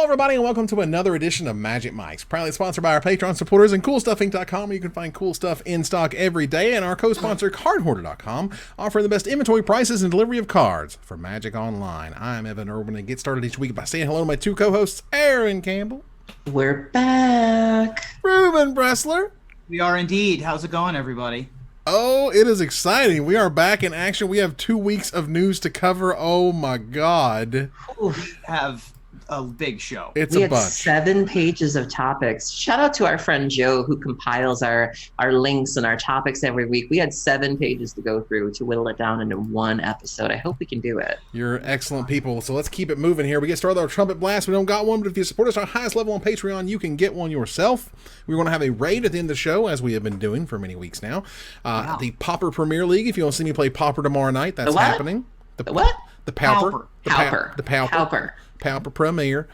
everybody, and welcome to another edition of Magic Mics, proudly sponsored by our Patreon supporters and CoolStuffInc.com, where you can find cool stuff in stock every day, and our co-sponsor CardHoarder.com, offering the best inventory prices and delivery of cards for Magic Online. I'm Evan Reuben, and get started each week by saying hello to my two co-hosts, Erin Campbell. We're back. Reuben Bressler. We are indeed. How's it going, everybody? Oh, it is exciting. We are back in action. We have 2 weeks of news to cover. Oh my God. We have a big show. It's we a had bunch. 7 pages of topics. Shout out to our friend Joe, who compiles our links and our topics every week. We had 7 pages to go through to whittle it down into one episode. I hope we can do it. You're excellent people. So let's keep it moving here. We get started with our trumpet blast. We don't got one, but if you support us at our highest level on Patreon, you can get one yourself. We're going to have a raid at the end of the show, as we have been doing for many weeks now. Wow. The Pauper Premier League. If you want to see me play Pauper tomorrow night, that's The what? happening. The what? The Pauper. Pauper. The Pauper. Pauper. Pauper Premier.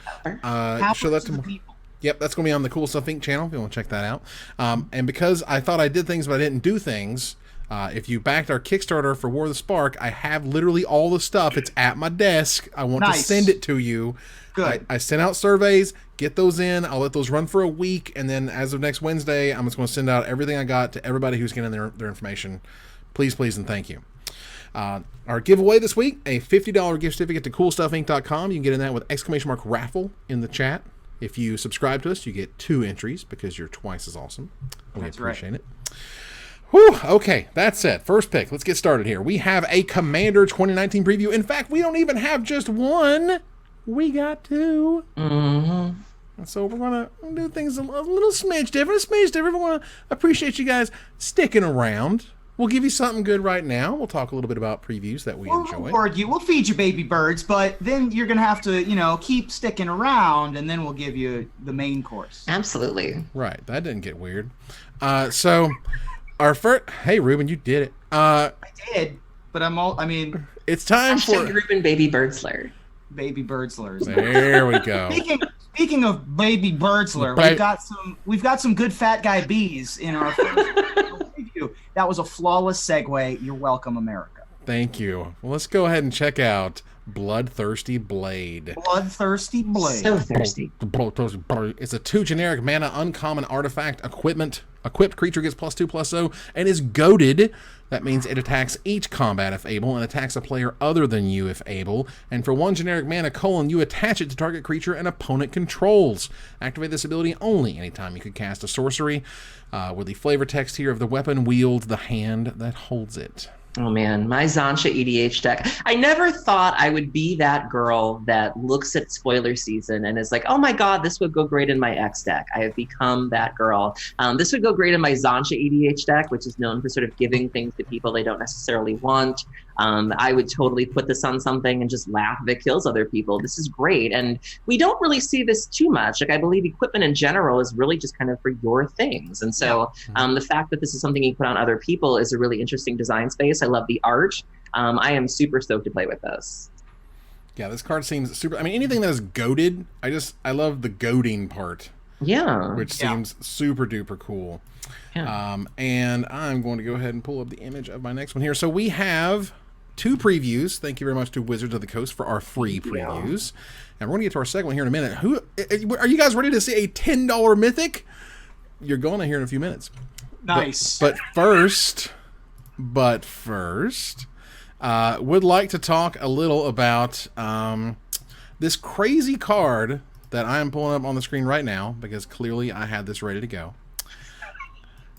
Show that tomorrow. People. Yep, that's going to be on the Cool Stuff Inc. channel if you want to check that out. And because I thought I did things but I didn't do things, if you backed our Kickstarter for War of the Spark, I have literally all the stuff. It's at my desk. I want to send it to you. Good. I sent out surveys. Get those in. I'll let those run for a week. And then as of next Wednesday, I'm just going to send out everything I got to everybody who's getting their information. Please, please, and thank you. Our giveaway this week, a $50 gift certificate to CoolStuffInc.com. You can get in that with ! raffle in the chat. If you subscribe to us, you get 2 entries because you're twice as awesome. We appreciate it. Whew, okay, that's it. First pick. Let's get started here. We have a Commander 2019 preview. In fact, we don't even have just one. We got 2. Mm-hmm. So we're going to do things a little smidge different. We want to appreciate you guys sticking around. We'll give you something good right now. We'll talk a little bit about previews that we enjoy. We'll feed you baby birds, but then you're going to have to, keep sticking around, and then we'll give you the main course. Absolutely. Right. That didn't get weird. So our first... Hey, Reuben, you did it. I did, but it's time for... Reuben Baby Birdsler. Baby birdslers. There we go. Speaking of baby birdsler, we've got some good fat guy bees in our first preview. That was a flawless segue. You're welcome, America. Thank you. Well, let's go ahead and check out Bloodthirsty Blade. Bloodthirsty Blade. So thirsty. It's a 2 generic mana uncommon artifact equipped creature gets +2/+0 and is goaded. That means it attacks each combat if able and attacks a player other than you if able. And for 1 generic mana : you attach it to target creature an opponent controls. Activate this ability only anytime you could cast a sorcery. With the flavor text here of the weapon wields the hand that holds it. Oh man, my Zansha EDH deck. I never thought I would be that girl that looks at spoiler season and is like, oh my God, this would go great in my X deck. I have become that girl. This would go great in my Zansha EDH deck, which is known for sort of giving things to people they don't necessarily want. I would totally put this on something and just laugh if it kills other people. This is great. And we don't really see this too much. Like, I believe equipment in general is really just kind of for your things. And so the fact that this is something you put on other people is a really interesting design space. I love the art. I am super stoked to play with this. Yeah, this card seems super... I mean, anything that is goaded, I love the goading part. Yeah. Which seems super duper cool. Yeah. And I'm going to go ahead and pull up the image of my next one here. So we have 2 previews. Thank you very much to Wizards of the Coast for our free previews. And we're going to get to our second one here in a minute. Are you guys ready to see a $10 Mythic? You're going to hear in a few minutes. Nice. But first, would like to talk a little about this crazy card that I am pulling up on the screen right now, because clearly I had this ready to go.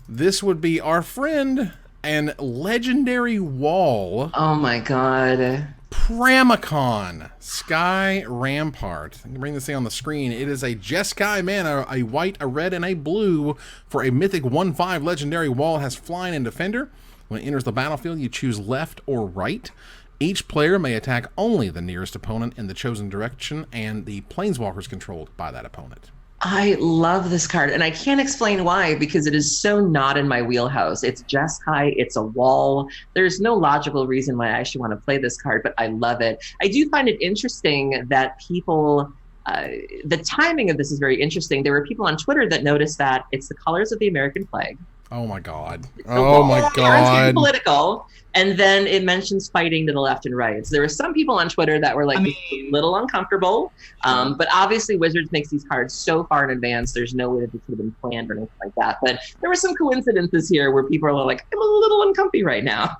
This would be our friend and legendary wall. Oh my God. Pramikon Sky Rampart. I can bring this thing on the screen. It is a Jeskai mana, a white, a red, and a blue for a mythic 1/5 legendary wall. It has flying and defender. When it enters the battlefield, you choose left or right. Each player may attack only the nearest opponent in the chosen direction, and the planeswalkers controlled by that opponent. I love this card, and I can't explain why, because it is so not in my wheelhouse. It's Jeskai, it's a wall. There's no logical reason why I actually want to play this card, but I love it. I do find it interesting that people, the timing of this is very interesting. There were people on Twitter that noticed that it's the colors of the American flag. Oh my god. So Oh my Aaron's god. getting political, and then it mentions fighting to the left and right. So there were some people on Twitter that were like a little uncomfortable. But obviously Wizards makes these cards so far in advance, there's no way that this could have been planned or anything like that. But there were some coincidences here where people are like, I'm a little uncomfy right now.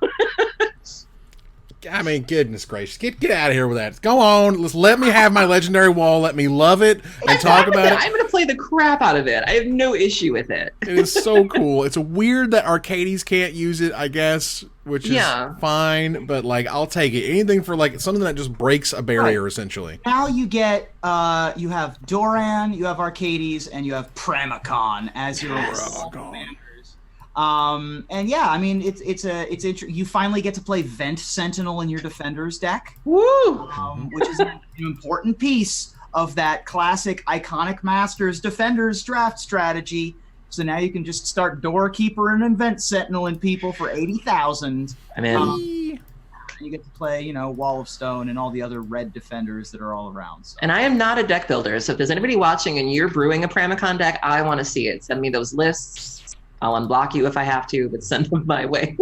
I mean, goodness gracious. Get out of here with that. Go on. Let me have my legendary wall. Let me love it and talk about it. I'm going to play the crap out of it. I have no issue with it. It is so cool. It's weird that arcades can't use it, I guess, which is fine. But, like, I'll take it. Anything for, like, something that just breaks a barrier, essentially. Now you get, you have Doran, you have Arcades, and you have Pramikon as your commanders. And yeah, I mean, you finally get to play Vent Sentinel in your Defenders deck. Woo! Which is an important piece of that classic iconic Masters Defenders draft strategy. So now you can just start Doorkeeper and Vent Sentinel in people for 80,000. I'm in. You get to play, Wall of Stone and all the other red defenders that are all around. So. And I am not a deck builder, so if there's anybody watching and you're brewing a Pramikon deck, I want to see it. Send me those lists. I'll unblock you if I have to, but send them my way.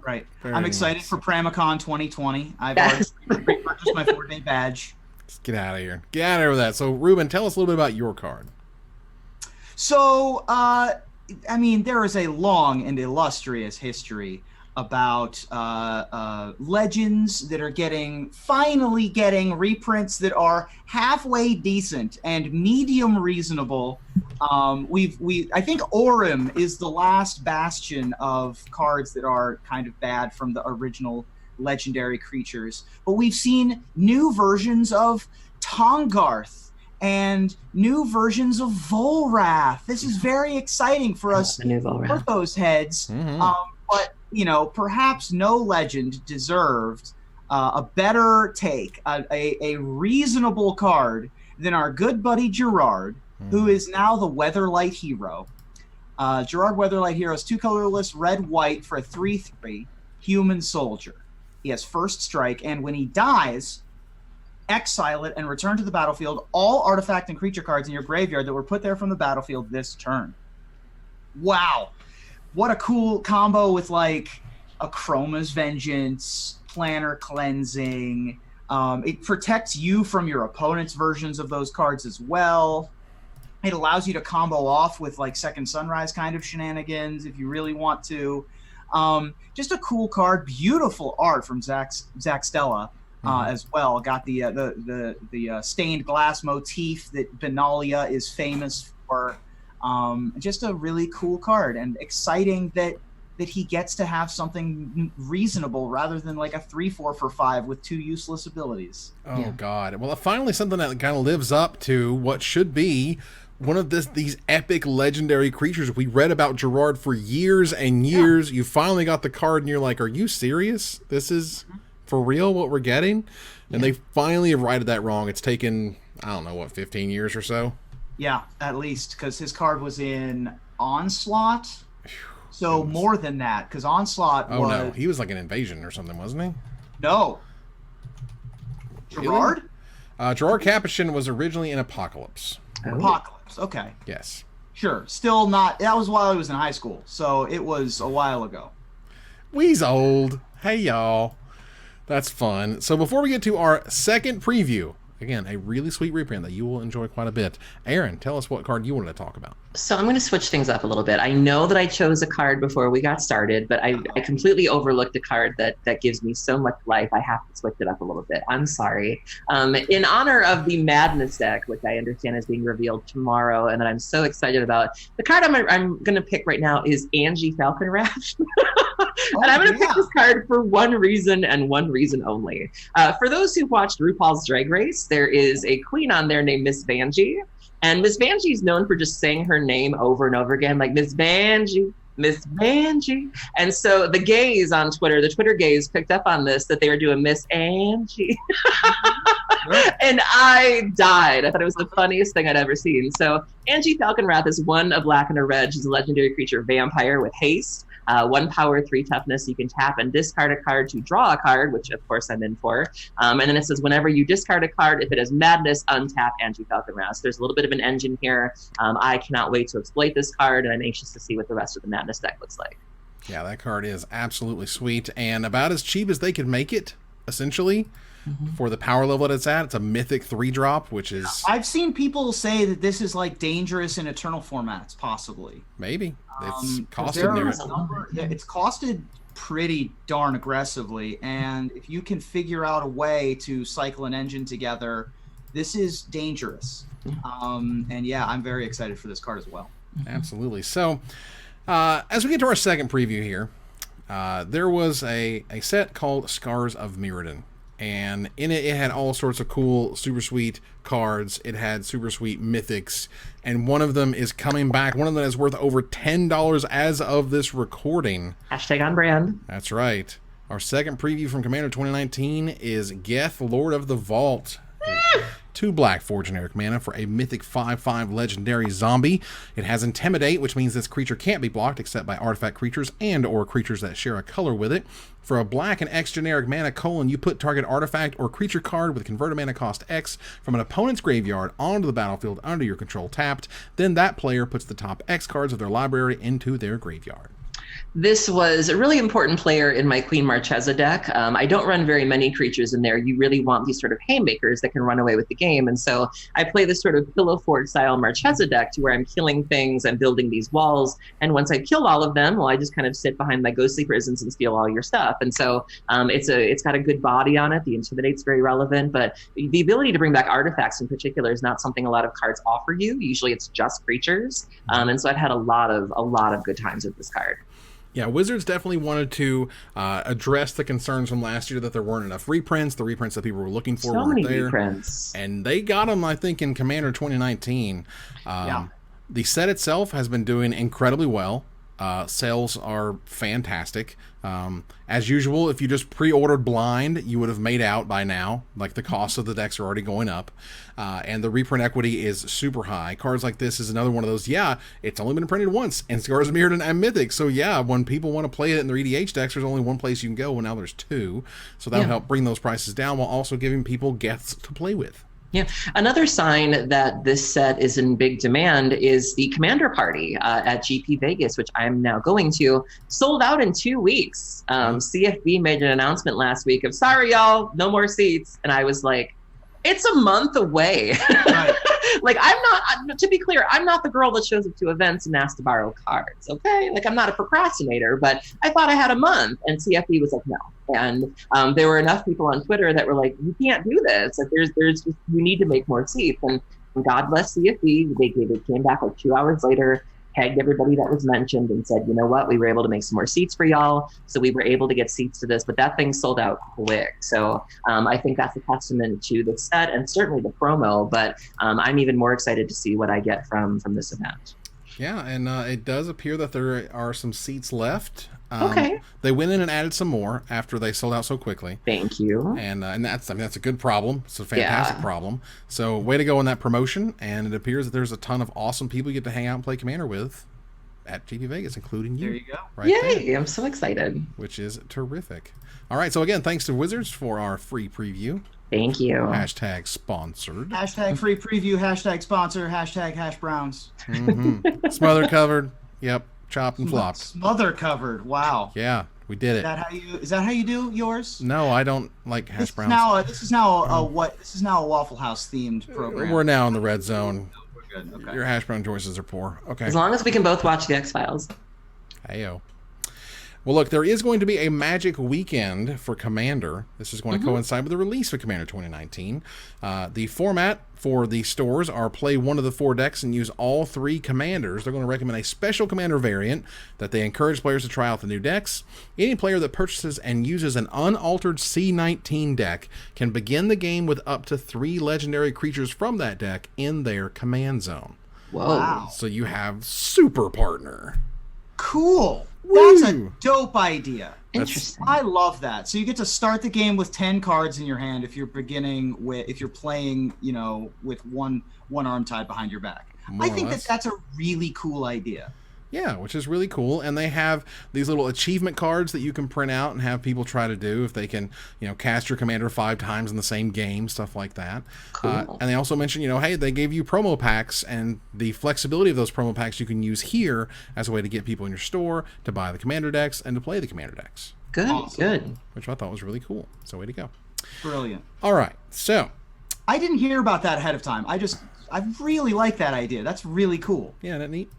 Right. I'm excited for Pramikon 2020. I've already purchased my 4-day badge. Let's get out of here. Get out of here with that. So, Reuben, tell us a little bit about your card. So, I mean, there is a long and illustrious history about legends that are finally getting reprints that are halfway decent and medium reasonable. I think Orym is the last bastion of cards that are kind of bad from the original legendary creatures, but we've seen new versions of Tongarth and new versions of Volrath. This is very exciting for us for those heads. But perhaps no legend deserved a better take, a reasonable card than our good buddy Gerrard, who is now the Weatherlight hero. Gerrard Weatherlight hero is 2 colorless, red-white for a 3/3 human soldier. He has first strike, and when he dies, exile it and return to the battlefield all artifact and creature cards in your graveyard that were put there from the battlefield this turn. Wow. What a cool combo with, like, a Chroma's Vengeance, Planner Cleansing. It protects you from your opponent's versions of those cards as well. It allows you to combo off with, like, Second Sunrise kind of shenanigans if you really want to. Just a cool card. Beautiful art from Zack Stella as well. Got the stained glass motif that Benalia is famous for. Just a really cool card, and exciting that he gets to have something reasonable rather than like a 3/4 for 5 with 2 useless abilities. Oh God! Well, finally something that kind of lives up to what should be one of these epic legendary creatures. We read about Gerrard for years and years. You finally got the card, and you're like, "Are you serious? This is for real? What we're getting?" And they finally have righted that wrong. It's taken, I don't know, 15 years or so. Yeah, at least, because his card was in Onslaught. So more than that, because Onslaught was... no, he was like an invasion or something, wasn't he? No. Gerrard? Gerrard Capuchin was originally in Apocalypse. Apocalypse, okay. Yes. Sure, still not... That was while I was in high school, so it was a while ago. We's old. Hey, y'all. That's fun. So before we get to our second preview, again, a really sweet reprint that you will enjoy quite a bit. Erin, tell us what card you wanted to talk about. So I'm going to switch things up a little bit. I know that I chose a card before we got started, but I completely overlooked a card that gives me so much life. I have to switch it up a little bit. I'm sorry. In honor of the Madness deck, which I understand is being revealed tomorrow, and that I'm so excited about, the card I'm going to pick right now is Angie Falconrath. And I'm going to pick this card for one reason and one reason only. For those who've watched RuPaul's Drag Race, there is a queen on there named Miss Vanjie. And Miss Vanjie is known for just saying her name over and over again, like Miss Vanjie, Miss Vanjie. And so the gays on Twitter, the Twitter gays picked up on this, that they were doing Miss Angie. And I died. I thought it was the funniest thing I'd ever seen. So Angie Falconrath is one, a black and a red. She's a legendary creature vampire with haste. 1 power, 3 toughness. You can tap and discard a card to draw a card, which of course I'm in for. And then it says whenever you discard a card, if it has Madness, untap Anti-Falcon Rouse. There's a little bit of an engine here. I cannot wait to exploit this card, and I'm anxious to see what the rest of the Madness deck looks like. Yeah, that card is absolutely sweet and about as cheap as they could make it, essentially. For the power level that it's at. It's a Mythic 3-drop, which is... I've seen people say that this is like dangerous in Eternal formats, possibly. Maybe. It's costed it's costed pretty darn aggressively, and if you can figure out a way to cycle an engine together, this is dangerous. And yeah, I'm very excited for this card as well. Absolutely. So, as we get to our second preview here, there was a set called Scars of Mirrodin. And in it, it had all sorts of cool, super sweet cards. It had super sweet mythics. And one of them is coming back. One of them is worth over $10 as of this recording. Hashtag on brand. That's right. Our second preview from Commander 2019 is Geth, Lord of the Vault. 2 black, 4 generic mana for a Mythic 5/5 legendary zombie. It has Intimidate, which means this creature can't be blocked except by artifact creatures and or creatures that share a color with it. For a black and X generic mana, you put target artifact or creature card with converted mana cost X from an opponent's graveyard onto the battlefield under your control tapped. Then that player puts the top X cards of their library into their graveyard. This was a really important player in my Queen Marchesa deck. I don't run very many creatures in there. You really want these sort of haymakers that can run away with the game. And so I play this sort of pillow fort style Marchesa deck to where I'm killing things, I'm building these walls. And once I kill all of them, well, I just kind of sit behind my ghostly prisons and steal all your stuff. And so it's got a good body on it. The Intimidate's very relevant, but the ability to bring back artifacts in particular is not something a lot of cards offer you. Usually it's just creatures. And so I've had a lot of good times with this card. Yeah, Wizards definitely wanted to address the concerns from last year that there weren't enough reprints. The reprints that people were looking for weren't there. Reprints. And they got them, I think, in Commander 2019. The set itself has been doing incredibly well. Sales are fantastic. As usual, if you just pre-ordered blind, you would have made out by now. Like, the costs of the decks are already going up. And the reprint equity is super high. Cards like this is another one of those, yeah, it's only been printed once, and Scars of Mirrodin and Mythic. So yeah, when people want to play it in their EDH decks, there's only one place you can go, and now there's 2. So that'll help bring those prices down while also giving people Geths to play with. Yeah, another sign that this set is in big demand is the Commander Party at GP Vegas, which I'm now going to. Sold out in 2 weeks. CFB made an announcement last week of, sorry, y'all, no more seats. And I was like, it's a month away. Right. Like, to be clear, I'm not the girl that shows up to events and asks to borrow cards, okay? Like, I'm not a procrastinator, but I thought I had a month. And CFB was like, no. And there were enough people on Twitter that were like, you can't do this. Like, there's just, you need to make more seats. And God bless CFB, they came back like 2 hours later, tagged everybody that was mentioned and said, you know what, we were able to make some more seats for y'all. So we were able to get seats to this, but that thing sold out quick. So I think that's a testament to the set and certainly the promo, but I'm even more excited to see what I get from this event. Yeah, and it does appear that there are some seats left. Okay. They went in and added some more after they sold out so quickly. Thank you. And that's a good problem. It's a fantastic problem. So way to go on that promotion. And it appears that there's a ton of awesome people you get to hang out and play Commander with at GP Vegas, including you. There you go. Right Yay! there, I'm so excited. which is terrific. All right. So again, thanks to Wizards for our free preview. Thank you. Hashtag sponsored. Hashtag free preview. Hashtag sponsor. Hashtag hash browns. Smother covered. Yep. Chopped and flopped. Smother covered. Wow. Yeah, we did it. Is that how you do yours? No, I don't like hash browns. This is now a Waffle House themed program. We're now in the red zone. We're good. Okay. Your hash brown choices are poor. Okay. As long as we can both watch the X-Files. Heyo. Well, look, there is going to be a Magic weekend for Commander. This is going to coincide with the release of Commander 2019. The format for the stores are play one of the 4 decks and use all 3 commanders. They're going to recommend a special Commander variant that they encourage players to try out the new decks. Any player that purchases and uses an unaltered C19 deck can begin the game with up to 3 legendary creatures from that deck in their command zone. Whoa. Wow. So you have Super Partner. Cool. Woo! That's a dope idea. Interesting. I love that. So you get to start the game with 10 cards in your hand if you're playing, with one arm tied behind your back. I think that's a really cool idea. Yeah, which is really cool. And they have these little achievement cards that you can print out and have people try to do if they can, cast your commander 5 times in the same game, stuff like that. Cool. And they also mentioned, hey, they gave you promo packs, and the flexibility of those promo packs you can use here as a way to get people in your store to buy the commander decks and to play the commander decks. Good, Awesome. good. Which I thought was really cool. So way to go. Brilliant. All right, so I didn't hear about that ahead of time. I really like that idea. That's really cool. yeah, isn't that neat?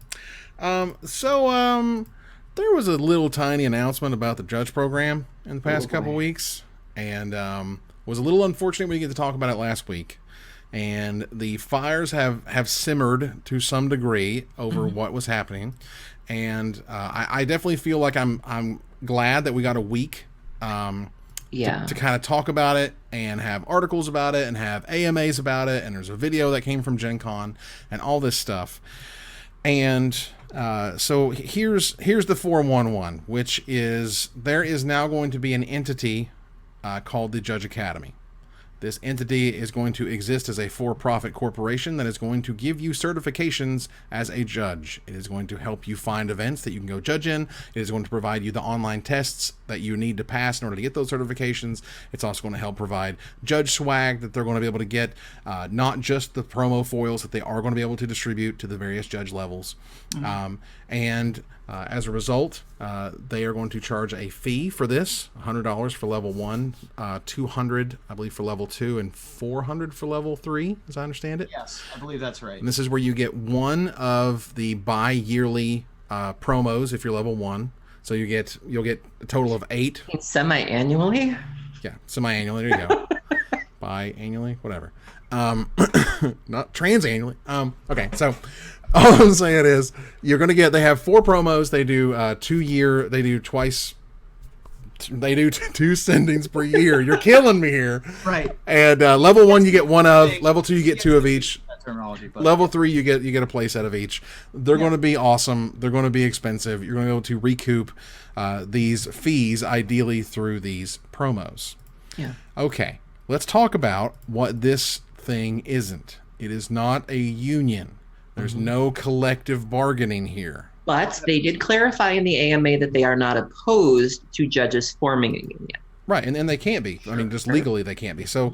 There was a little tiny announcement about the judge program in the past couple weeks, and was a little unfortunate we didn't get to talk about it last week. And the fires have simmered to some degree over what was happening, and I definitely feel like I'm glad that we got a week. To kind of talk about it and have articles about it and have AMAs about it, and there's a video that came from Gen Con and all this stuff. And so here's the 411, which is there is now going to be an entity called the Judge Academy. This entity is going to exist as a for-profit corporation that is going to give you certifications as a judge. It is going to help you find events that you can go judge in. It is going to provide you the online tests that you need to pass in order to get those certifications. It's also going to help provide judge swag that they're going to be able to get, not just the promo foils that they are going to be able to distribute to the various judge levels. As a result, they are going to charge a fee for this, $100 for level 1, $200, I believe, for level 2, and $400 for level 3, as I understand it. Yes, I believe that's right. And this is where you get one of the bi-yearly promos if you're level 1. So you'll get a total of 8. Semi-annually? Yeah, semi-annually. There you go. Bi-annually, whatever. Not trans-annually. Okay, so all I'm saying is they have 4 promos. They do 2-year, they do twice, they do 2 sendings per year. You're killing me here. Right. And level 1 you get 1 of, level 2 you get 2 of each. Terminology, but level 3 you get a play set of each. They're going to be awesome. They're going to be expensive. You're going to be able to recoup these fees ideally through these promos. Yeah. Okay, let's talk about what this thing isn't. It is not a union. There's no collective bargaining here. But they did clarify in the AMA that they are not opposed to judges forming a union. Right, and they can't be. I mean, just legally they can't be. So,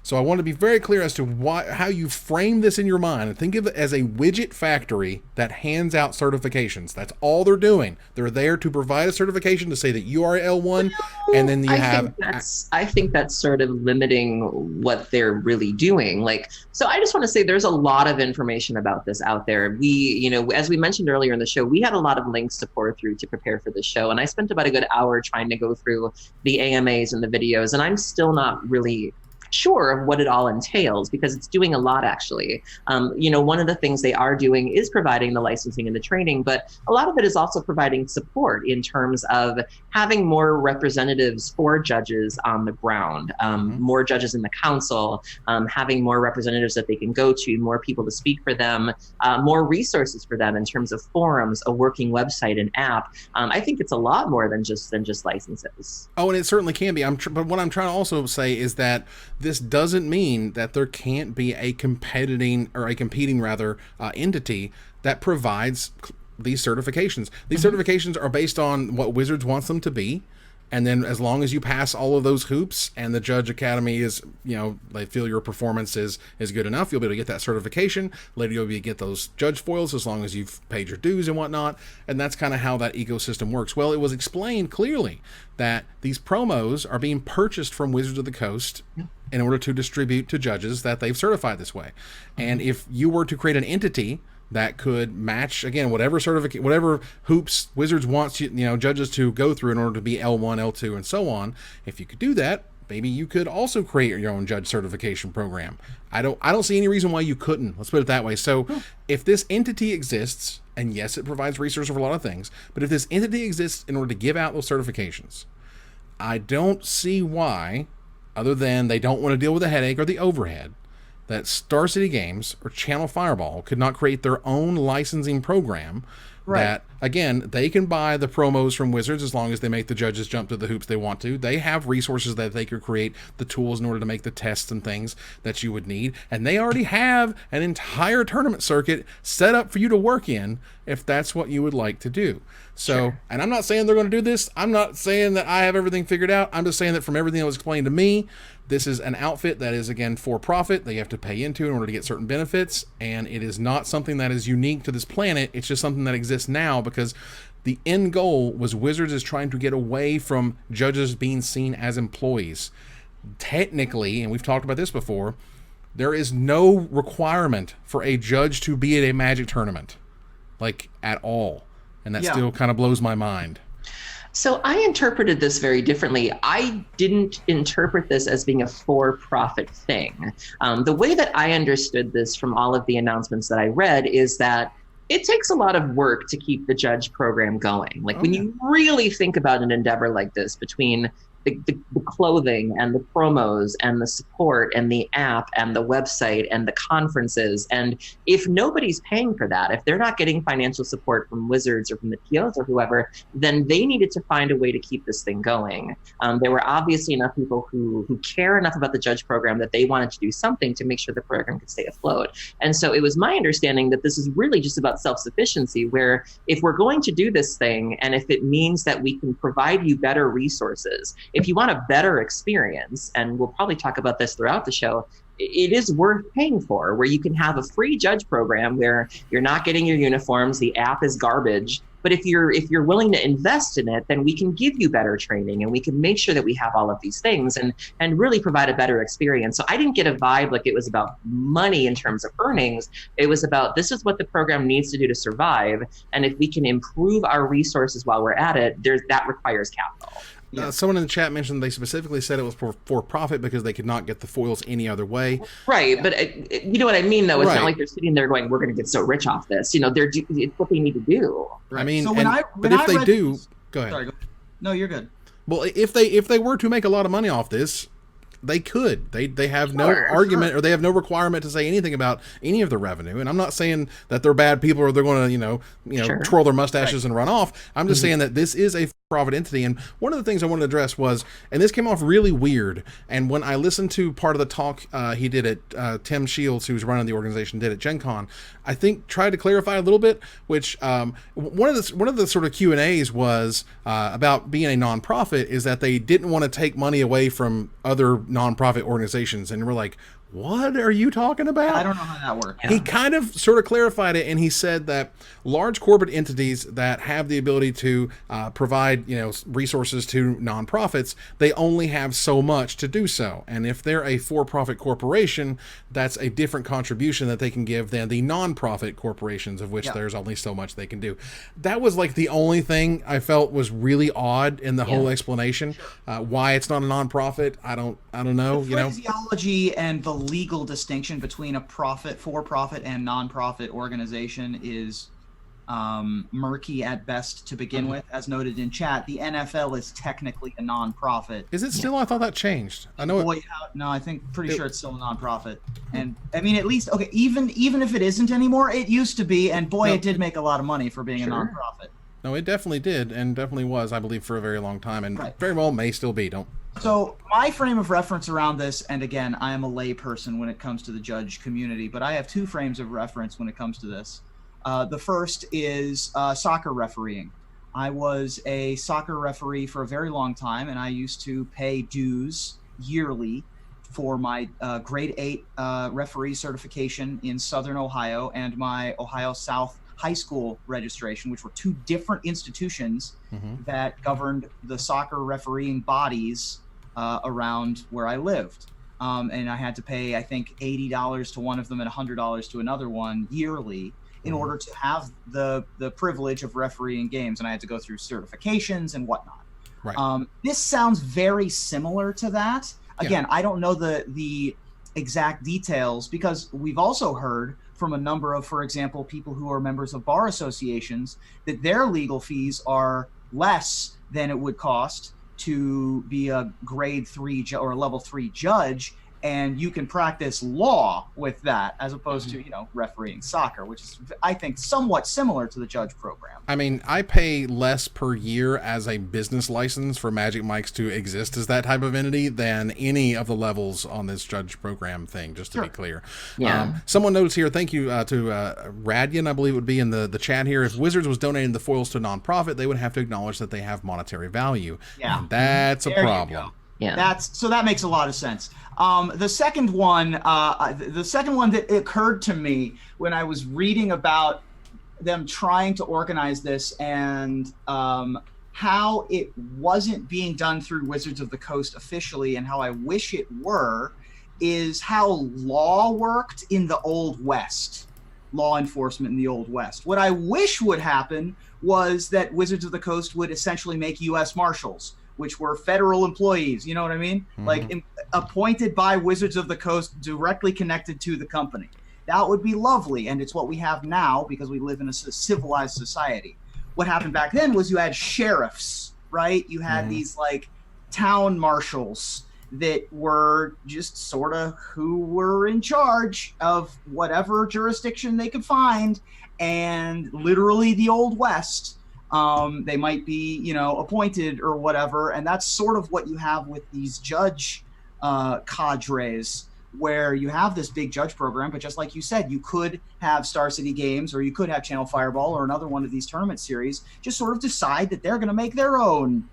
so I want to be very clear as to how you frame this in your mind, and think of it as a widget factory that hands out certifications. That's all they're doing. They're there to provide a certification to say that you are L1, and then I think that's sort of limiting what they're really doing. So I just want to say there's a lot of information about this out there. We, as we mentioned earlier in the show, we had a lot of links to pour through to prepare for the show, and I spent about a good hour trying to go through the AMAs and the videos, and I'm still not really sure of what it all entails because it's doing a lot actually. One of the things they are doing is providing the licensing and the training, but a lot of it is also providing support in terms of having more representatives for judges on the ground, more judges in the council, having more representatives that they can go to, more people to speak for them, more resources for them in terms of forums, a working website, an app. I think it's a lot more than just licenses. Oh, and it certainly can be. But what I'm trying to also say is that this doesn't mean that there can't be a competing entity that provides these certifications. These certifications are based on what Wizards wants them to be. And then as long as you pass all of those hoops and the Judge Academy is, they feel your performance is good enough, you'll be able to get that certification. Later you'll be able to get those judge foils as long as you've paid your dues and whatnot. And that's kind of how that ecosystem works. Well, it was explained clearly that these promos are being purchased from Wizards of the Coast in order to distribute to judges that they've certified this way. And if you were to create an entity that could match, again, whatever hoops Wizards wants judges to go through in order to be L1, L2, and so on. If you could do that, maybe you could also create your own judge certification program. I don't see any reason why you couldn't. Let's put it that way. So if this entity exists, and yes, it provides resources for a lot of things, but if this entity exists in order to give out those certifications, I don't see why, other than they don't want to deal with the headache or the overhead, that Star City Games or Channel Fireball could not create their own licensing program Right. That, again, they can buy the promos from Wizards as long as they make the judges jump through the hoops they want to. They have resources that they could create the tools in order to make the tests and things that you would need. And they already have an entire tournament circuit set up for you to work in if that's what you would like to do. So, Sure. and I'm not saying they're going to do this. I'm not saying that I have everything figured out. I'm just saying that from everything that was explained to me, this is an outfit that is, again, for profit that you have to pay into in order to get certain benefits, and it is not something that is unique to this planet. It's just something that exists now because the end goal was Wizards is trying to get away from judges being seen as employees. Technically, and we've talked about this before, there is no requirement for a judge to be at a Magic tournament, like, at all. And that still kind of blows my mind. So I interpreted this very differently. I didn't interpret this as being a for-profit thing. The way that I understood this from all of the announcements that I read is that it takes a lot of work to keep the judge program going. Like when you really think about an endeavor like this, between the clothing and the promos and the support and the app and the website and the conferences. And if nobody's paying for that, if they're not getting financial support from Wizards or from the TOs or whoever, then they needed to find a way to keep this thing going. There were obviously enough people who care enough about the judge program that they wanted to do something to make sure the program could stay afloat. And so it was my understanding that this is really just about self-sufficiency, where if we're going to do this thing, and if it means that we can provide you better resources, if you want a better experience, and we'll probably talk about this throughout the show, it is worth paying for, where you can have a free judge program where you're not getting your uniforms, the app is garbage. But if you're willing to invest in it, then we can give you better training and we can make sure that we have all of these things and really provide a better experience. So I didn't get a vibe like it was about money in terms of earnings. It was about, this is what the program needs to do to survive. And if we can improve our resources while we're at it, that requires capital. Someone in the chat mentioned they specifically said it was for profit because they could not get the foils any other way. Right, but you know what I mean, though. It's not like they're sitting there going, "We're going to get so rich off this." You know, it's what they need to do. Right. I mean, so but if they do, go ahead. Sorry, no, you're good. Well, if they were to make a lot of money off this, they could. They have no argument or they have no requirement to say anything about any of the revenue. And I'm not saying that they're bad people or they're going to twirl their mustaches and run off. I'm just saying that this is a profit entity. And one of the things I wanted to address was, and this came off really weird, and when I listened to part of the talk he did at Tim Shields, who's running the organization, did at Gen Con, I think tried to clarify a little bit, which one of the sort of Q&As was about being a nonprofit is that they didn't want to take money away from other nonprofit organizations. And we're like, what are you talking about? I don't know how that works. He kind of sort of clarified it, and he said that large corporate entities that have the ability to provide, resources to nonprofits, they only have so much to do so. And if they're a for-profit corporation, that's a different contribution that they can give than the non-profit corporations, of which there's only so much they can do. That was like the only thing I felt was really odd in the whole explanation. Why it's not a nonprofit, I don't know. The phraseology and the legal distinction between a for-profit and non-profit organization is murky at best to begin with. As noted in chat, the NFL is technically a non-profit. Is it still? I thought that changed. I know. No, I think pretty sure it's still a non-profit. And I mean, at least even if it isn't anymore, it used to be, and it did make a lot of money for being a non-profit. No, it definitely did, and definitely was, I believe, for a very long time, and very well may still be. So my frame of reference around this, and again, I am a lay person when it comes to the judge community, but I have two frames of reference when it comes to this. The first is soccer refereeing. I was a soccer referee for a very long time, and I used to pay dues yearly for my grade 8 referee certification in Southern Ohio and my Ohio South high school registration, which were two different institutions that governed the soccer refereeing bodies around where I lived. And I had to pay, I think, $80 to one of them and $100 to another one yearly in order to have the privilege of refereeing games. And I had to go through certifications and whatnot. Right. This sounds very similar to that. Again, I don't know the exact details, because we've also heard from a number of, for example, people who are members of bar associations, that their legal fees are less than it would cost to be a grade 3 or a level 3 judge, and you can practice law with that as opposed to, refereeing soccer, which is, I think, somewhat similar to the judge program. I mean, I pay less per year as a business license for Magic Mics to exist as that type of entity than any of the levels on this judge program thing, just to be clear. Yeah. Someone notes here, thank you to Radian, I believe it would be in the chat here, if Wizards was donating the foils to a nonprofit, they would have to acknowledge that they have monetary value. Yeah. And that's a problem. Yeah. So that makes a lot of sense. The second one that occurred to me when I was reading about them trying to organize this and how it wasn't being done through Wizards of the Coast officially, and how I wish it were, is how law worked in the Old West, law enforcement in the Old West. What I wish would happen was that Wizards of the Coast would essentially make U.S. Marshals, which were federal employees, you know what I mean? Mm-hmm. Like appointed by Wizards of the Coast, directly connected to the company. That would be lovely, and it's what we have now because we live in a civilized society. What happened back then was you had sheriffs, right? You had these like town marshals that were just sort of who were in charge of whatever jurisdiction they could find, and literally the Old West. They might be, appointed or whatever, and that's sort of what you have with these judge cadres, where you have this big judge program, but just like you said, you could have Star City Games, or you could have Channel Fireball, or another one of these tournament series, just sort of decide that they're going to make their own,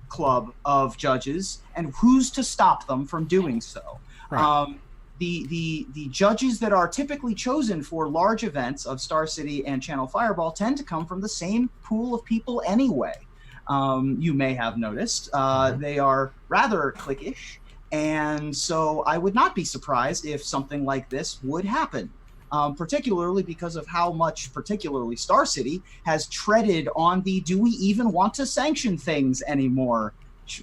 club of judges, and who's to stop them from doing so? Right. The judges that are typically chosen for large events of Star City and Channel Fireball tend to come from the same pool of people anyway. You may have noticed they are rather cliquish, and so I would not be surprised if something like this would happen, particularly because of how much particularly Star City has treaded on the do we even want to sanction things anymore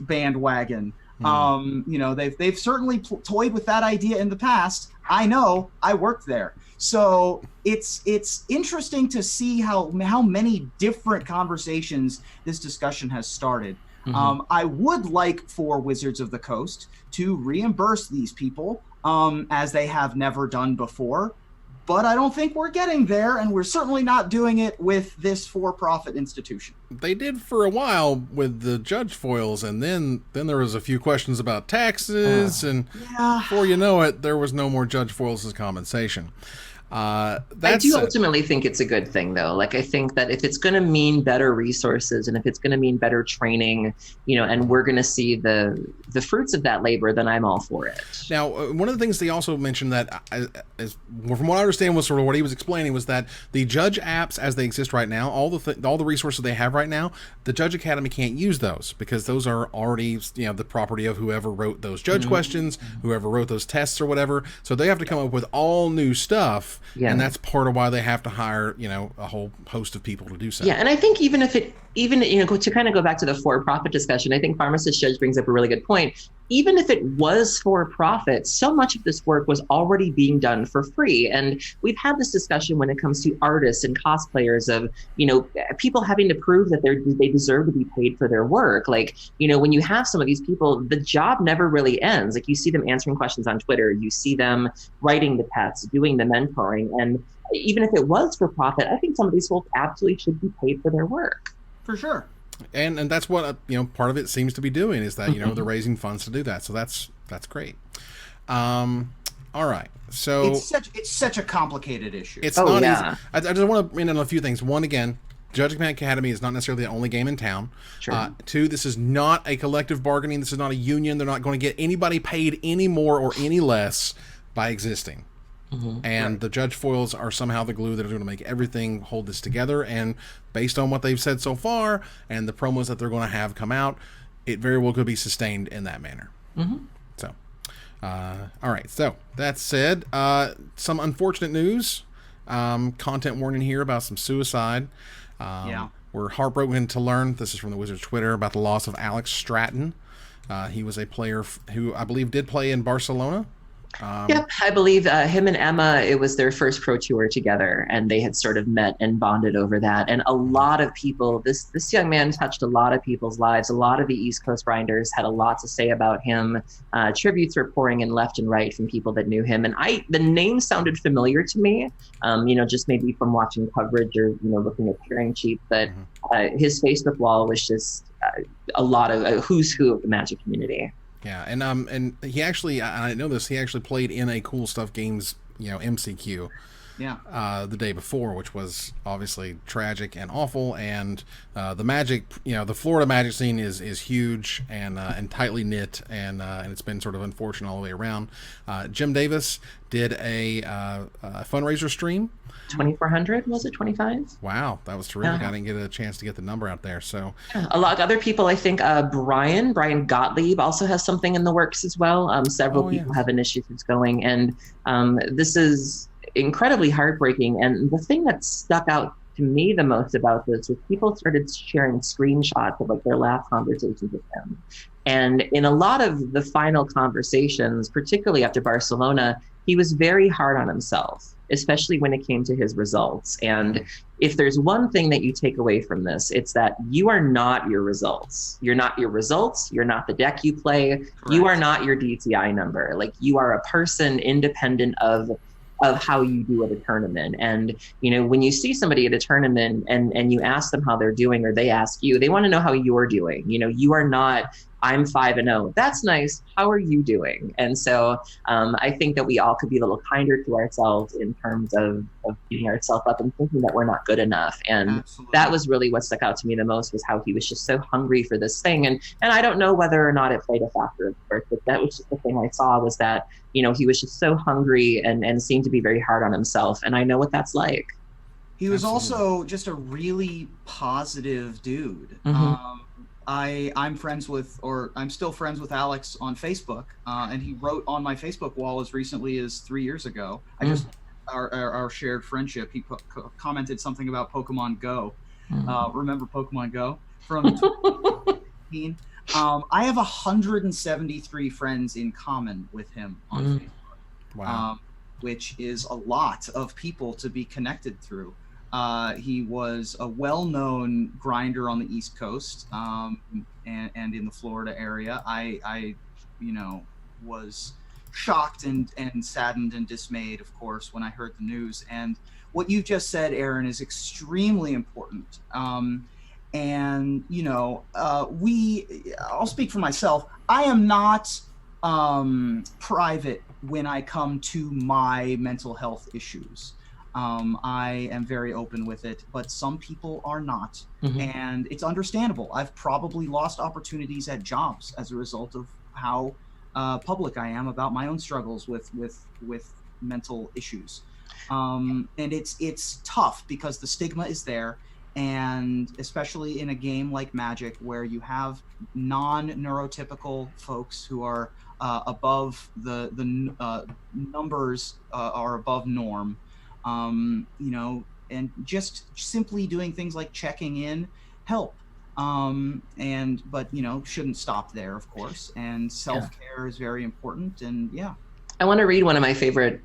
bandwagon. They've certainly toyed with that idea in the past. I know, I worked there. So it's interesting to see how many different conversations this discussion has started. I would like for Wizards of the Coast to reimburse these people as they have never done before. But I don't think we're getting there, and we're certainly not doing it with this for-profit institution. They did for a while with the judge foils, and then there was a few questions about taxes, and before you know it, there was no more judge foils as compensation. I do ultimately think it's a good thing, though. Like, I think that if it's going to mean better resources, and if it's going to mean better training, and we're going to see the fruits of that labor, then I'm all for it. Now, one of the things they also mentioned that, from what I understand, was sort of what he was explaining, was that the judge apps as they exist right now, all the resources they have right now, the Judge Academy can't use those because those are already the property of whoever wrote those judge questions, whoever wrote those tests or whatever. So they have to come up with all new stuff. Yeah. And that's part of why they have to hire, a whole host of people to do so. Yeah, and I think even to kind of go back to the for-profit discussion, I think Pharmacist Judge brings up a really good point. Even if it was for profit, so much of this work was already being done for free. And we've had this discussion when it comes to artists and cosplayers of, people having to prove that they deserve to be paid for their work. Like, when you have some of these people, the job never really ends. Like, you see them answering questions on Twitter, you see them writing the pets, doing the mentoring. And even if it was for profit, I think some of these folks absolutely should be paid for their work. For sure. And that's what part of it seems to be doing, is that they're raising funds to do that. So that's great. All right. So it's such a complicated issue. It's not easy. I just want to mention a few things. One, again, Judging Academy is not necessarily the only game in town. Sure. Two, this is not a collective bargaining. This is not a union. They're not going to get anybody paid any more or any less by existing. And the judge foils are somehow the glue that are going to make everything hold this together. And based on what they've said so far and the promos that they're going to have come out, it very well could be sustained in that manner. So, all right. So that said, some unfortunate news, content warning here about some suicide. We're heartbroken to learn, this is from the Wizards Twitter, about the loss of Alex Stratton. He was a player who I believe did play in Barcelona. Yep, I believe him and Emma, it was their first pro tour together, and they had sort of met and bonded over that. And a lot of people, this young man touched a lot of people's lives. A lot of the East Coast grinders had a lot to say about him. Tributes were pouring in left and right from people that knew him. And the name sounded familiar to me, just maybe from watching coverage or, looking at pairing sheets. But his Facebook wall was just a lot of a who's who of the Magic community. Yeah, and he actually, I know this, he actually played in a Cool Stuff Games, MCQ. Yeah. The day before, which was obviously tragic and awful, and the Magic, the Florida Magic scene is huge and tightly knit, and it's been sort of unfortunate all the way around. Jim Davis did a fundraiser stream. 2,400, was it 25? Wow, that was terrific. I didn't get a chance to get the number out there. So a lot of other people, I think Brian Gottlieb also has something in the works as well. Several people have initiatives going, and this is incredibly heartbreaking. And the thing that stuck out to me the most about this was people started sharing screenshots of their last conversations with him. And in a lot of the final conversations, particularly after Barcelona, he was very hard on himself, especially when it came to his results. And if there's one thing that you take away from this, it's that you are not your results. You're not your results. You're not the deck you play. Correct. You are not your DTI number. You are a person independent of how you do at a tournament. And, when you see somebody at a tournament and you ask them how they're doing, or they ask you, they want to know how you're doing. You are not, I'm 5-0. That's nice. How are you doing? And so I think that we all could be a little kinder to ourselves in terms of beating ourselves up and thinking that we're not good enough. And Absolutely. That was really what stuck out to me the most, was how he was just so hungry for this thing. And I don't know whether or not it played a factor, of course, but that was just the thing I saw, was that, he was just so hungry and seemed to be very hard on himself. And I know what that's like. He was also just a really positive dude. Mm-hmm. I'm still friends with Alex on Facebook, and he wrote on my Facebook wall as recently as 3 years ago. Our shared friendship. He commented something about Pokemon Go. Remember Pokemon Go from 2015? I have 173 friends in common with him on Facebook. Wow. Which is a lot of people to be connected through. He was a well-known grinder on the East Coast and in the Florida area. I was shocked and saddened and dismayed, of course, when I heard the news. And what you just said, Erin, is extremely important. I'll speak for myself. I am not private when I come to my mental health issues. I am very open with it, but some people are not. Mm-hmm. And it's understandable. I've probably lost opportunities at jobs as a result of how public I am about my own struggles with mental issues. And it's tough because the stigma is there. And especially in a game like Magic, where you have non-neurotypical folks who are above the numbers are above norm, and just simply doing things like checking in help. But shouldn't stop there, of course. And self-care is very important. And I want to read one of my favorite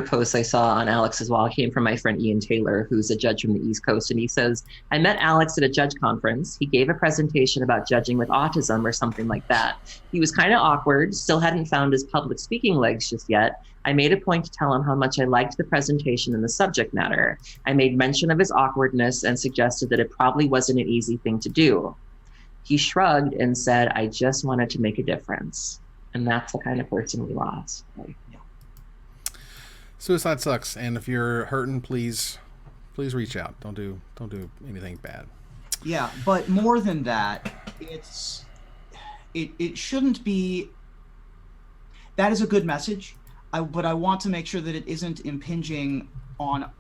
posts I saw on Alex's wall. It came from my friend Ian Taylor, who's a judge from the East Coast. And he says, I met Alex at a judge conference. He gave a presentation about judging with autism or something like that. He was kind of awkward, still hadn't found his public speaking legs just yet. I made a point to tell him how much I liked the presentation and the subject matter. I made mention of his awkwardness and suggested that it probably wasn't an easy thing to do. He shrugged and said, I just wanted to make a difference. And that's the kind of person we lost. Suicide sucks, and if you're hurting, please reach out. Don't do anything bad. Yeah, but more than that, it shouldn't be. That is a good message, but I want to make sure that it isn't impinging on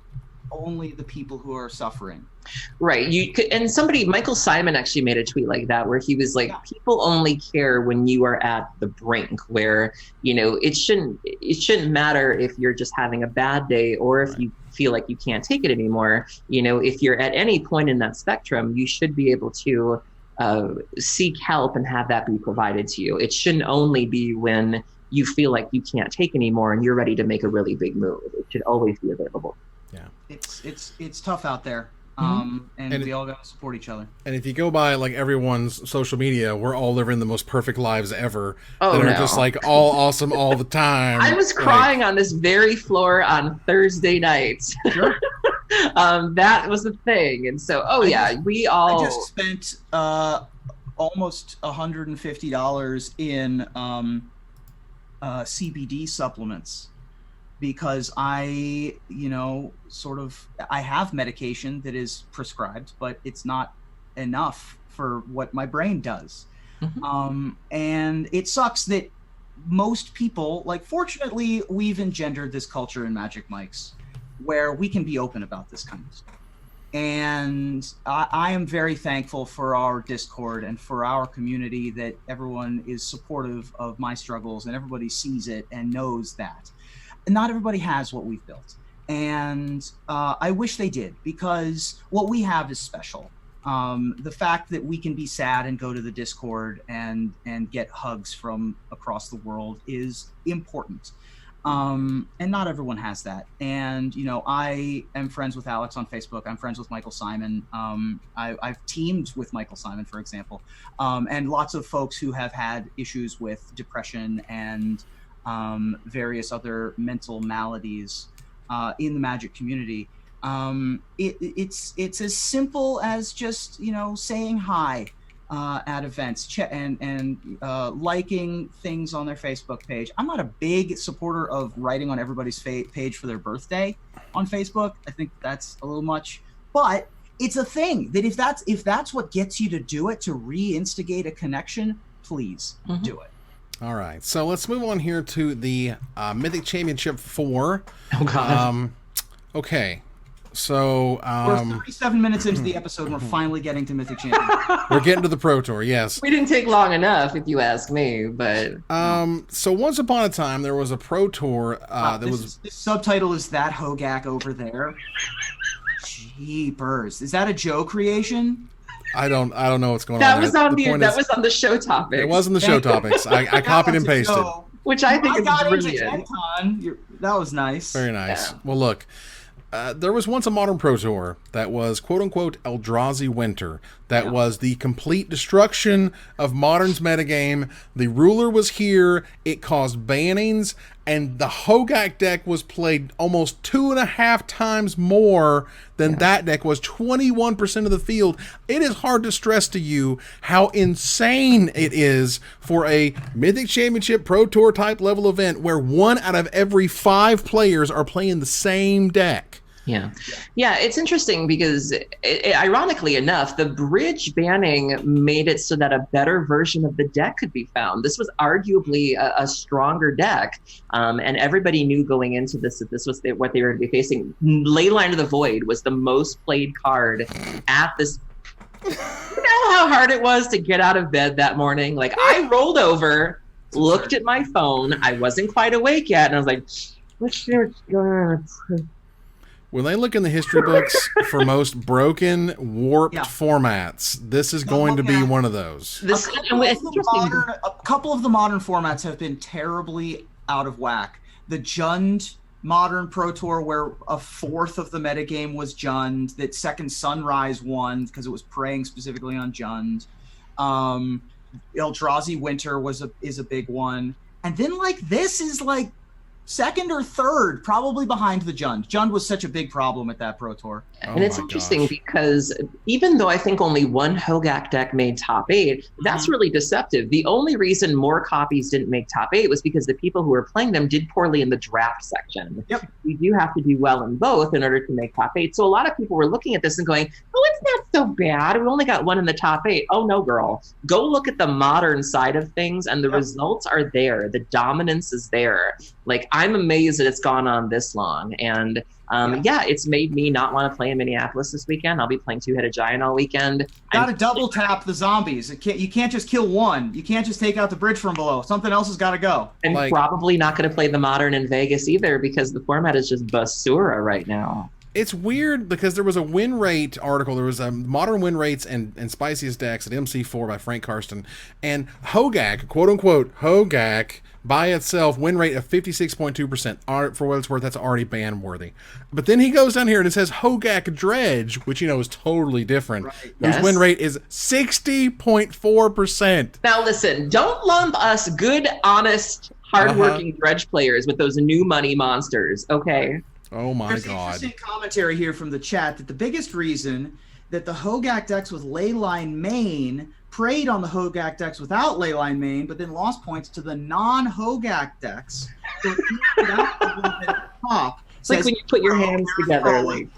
only the people who are suffering. Right. Michael Simon actually made a tweet like that, where he was like, people only care when you are at the brink, where, it shouldn't matter if you're just having a bad day or if you feel like you can't take it anymore. If you're at any point in that spectrum, you should be able to seek help and have that be provided to you. It shouldn't only be when you feel like you can't take anymore and you're ready to make a really big move. It should always be available. Yeah. It's tough out there. And we all got to support each other. And if you go by like everyone's social media, we're all living the most perfect lives ever. Oh, that are just like all awesome all the time. I was crying on this very floor on Thursday nights. Sure. That was the thing. And so, I just spent almost $150 in CBD supplements. Because I have medication that is prescribed, but it's not enough for what my brain does. And it sucks that most people, like, fortunately, we've engendered this culture in Magic Mics where we can be open about this kind of stuff. And I am very thankful for our Discord and for our community that everyone is supportive of my struggles and everybody sees it and knows that. Not everybody has what we've built, and I wish they did, because what we have is special. The fact that we can be sad and go to the Discord and get hugs from across the world is important, and not everyone has that. And I am friends with Alex on Facebook. I'm friends with Michael Simon. I've teamed with Michael Simon, for example, and lots of folks who have had issues with depression and various other mental maladies in the Magic community. It's as simple as just saying hi at events, and liking things on their Facebook page. I'm not a big supporter of writing on everybody's page for their birthday on Facebook. I think that's a little much, but it's a thing that if that's what gets you to do it, to reinstigate a connection, please do it. All right, so let's move on here to the Mythic Championship 4. Oh, God. Okay, so... we're 37 minutes into the episode, and we're finally getting to Mythic Championship. We're getting to the Pro Tour, yes. We didn't take long enough, if you ask me, but... So once upon a time, there was a Pro Tour this subtitle is That Hogaak Over There. Jeepers. Is that a Joe creation? I don't know what's going on. That was on the show topics. It was in the show topics. I copied and pasted. Which I think is brilliant. That was nice. Very nice. Yeah. Well, look, there was once a Modern Pro Tour that was quote-unquote Eldrazi Winter. That was the complete destruction of Modern's metagame. The ruler was here. It caused bannings. And the Hogaak deck was played almost 2.5 times more than that deck was, 21% of the field. It is hard to stress to you how insane it is for a Mythic Championship Pro Tour type level event where 1 out of every 5 players are playing the same deck. Yeah, it's interesting because, ironically enough, the bridge banning made it so that a better version of the deck could be found. This was arguably a stronger deck, and everybody knew going into this that this was what they were going to be facing. Leyline of the Void was the most played card at this. You know how hard it was to get out of bed that morning? Like, I rolled over, looked at my phone, I wasn't quite awake yet, and I was like, what's going on? When they look in the history books for most broken, warped formats, this is going to be one of those. A couple of the modern formats have been terribly out of whack. The Jund Modern Pro Tour, where a fourth of the metagame was Jund, that Second Sunrise won because it was preying specifically on Jund. Eldrazi Winter is a big one. And then this is second or third, probably behind the Jund. Jund was such a big problem at that Pro Tour. And it's interesting because even though I think only one Hogaak deck made top 8, that's really deceptive. The only reason more copies didn't make top 8 was because the people who were playing them did poorly in the draft section. Yep. You do have to do well in both in order to make top 8. So a lot of people were looking at this and going, oh, it's not so bad. We only got 1 in the top 8. Oh, no, girl. Go look at the modern side of things, and the results are there. The dominance is there. I'm amazed that it's gone on this long. And it's made me not want to play in Minneapolis this weekend. I'll be playing Two-Headed Giant all weekend. Got to double tap the zombies. You can't just kill one. You can't just take out the bridge from below. Something else has got to go. And probably not going to play the Modern in Vegas either because the format is just basura right now. It's weird because there was a win rate article. There was a modern win rates and spiciest decks at MC4 by Frank Karsten. And Hogaak, quote unquote, Hogaak by itself, win rate of 56.2%. For what it's worth, that's already ban worthy. But then he goes down here and it says Hogaak Dredge, which is totally different. Right. Whose yes. win rate is 60.4%. Now listen, don't lump us good, honest, hardworking Dredge players with those new money monsters, okay? Oh my There's God. Interesting commentary here from the chat that the biggest reason that the Hogaak decks with Leyline main preyed on the Hogaak decks without Leyline main, but then lost points to the non-Hogaak decks. So it equaled out a little bit at the top. It's like when you put your hands together. Like.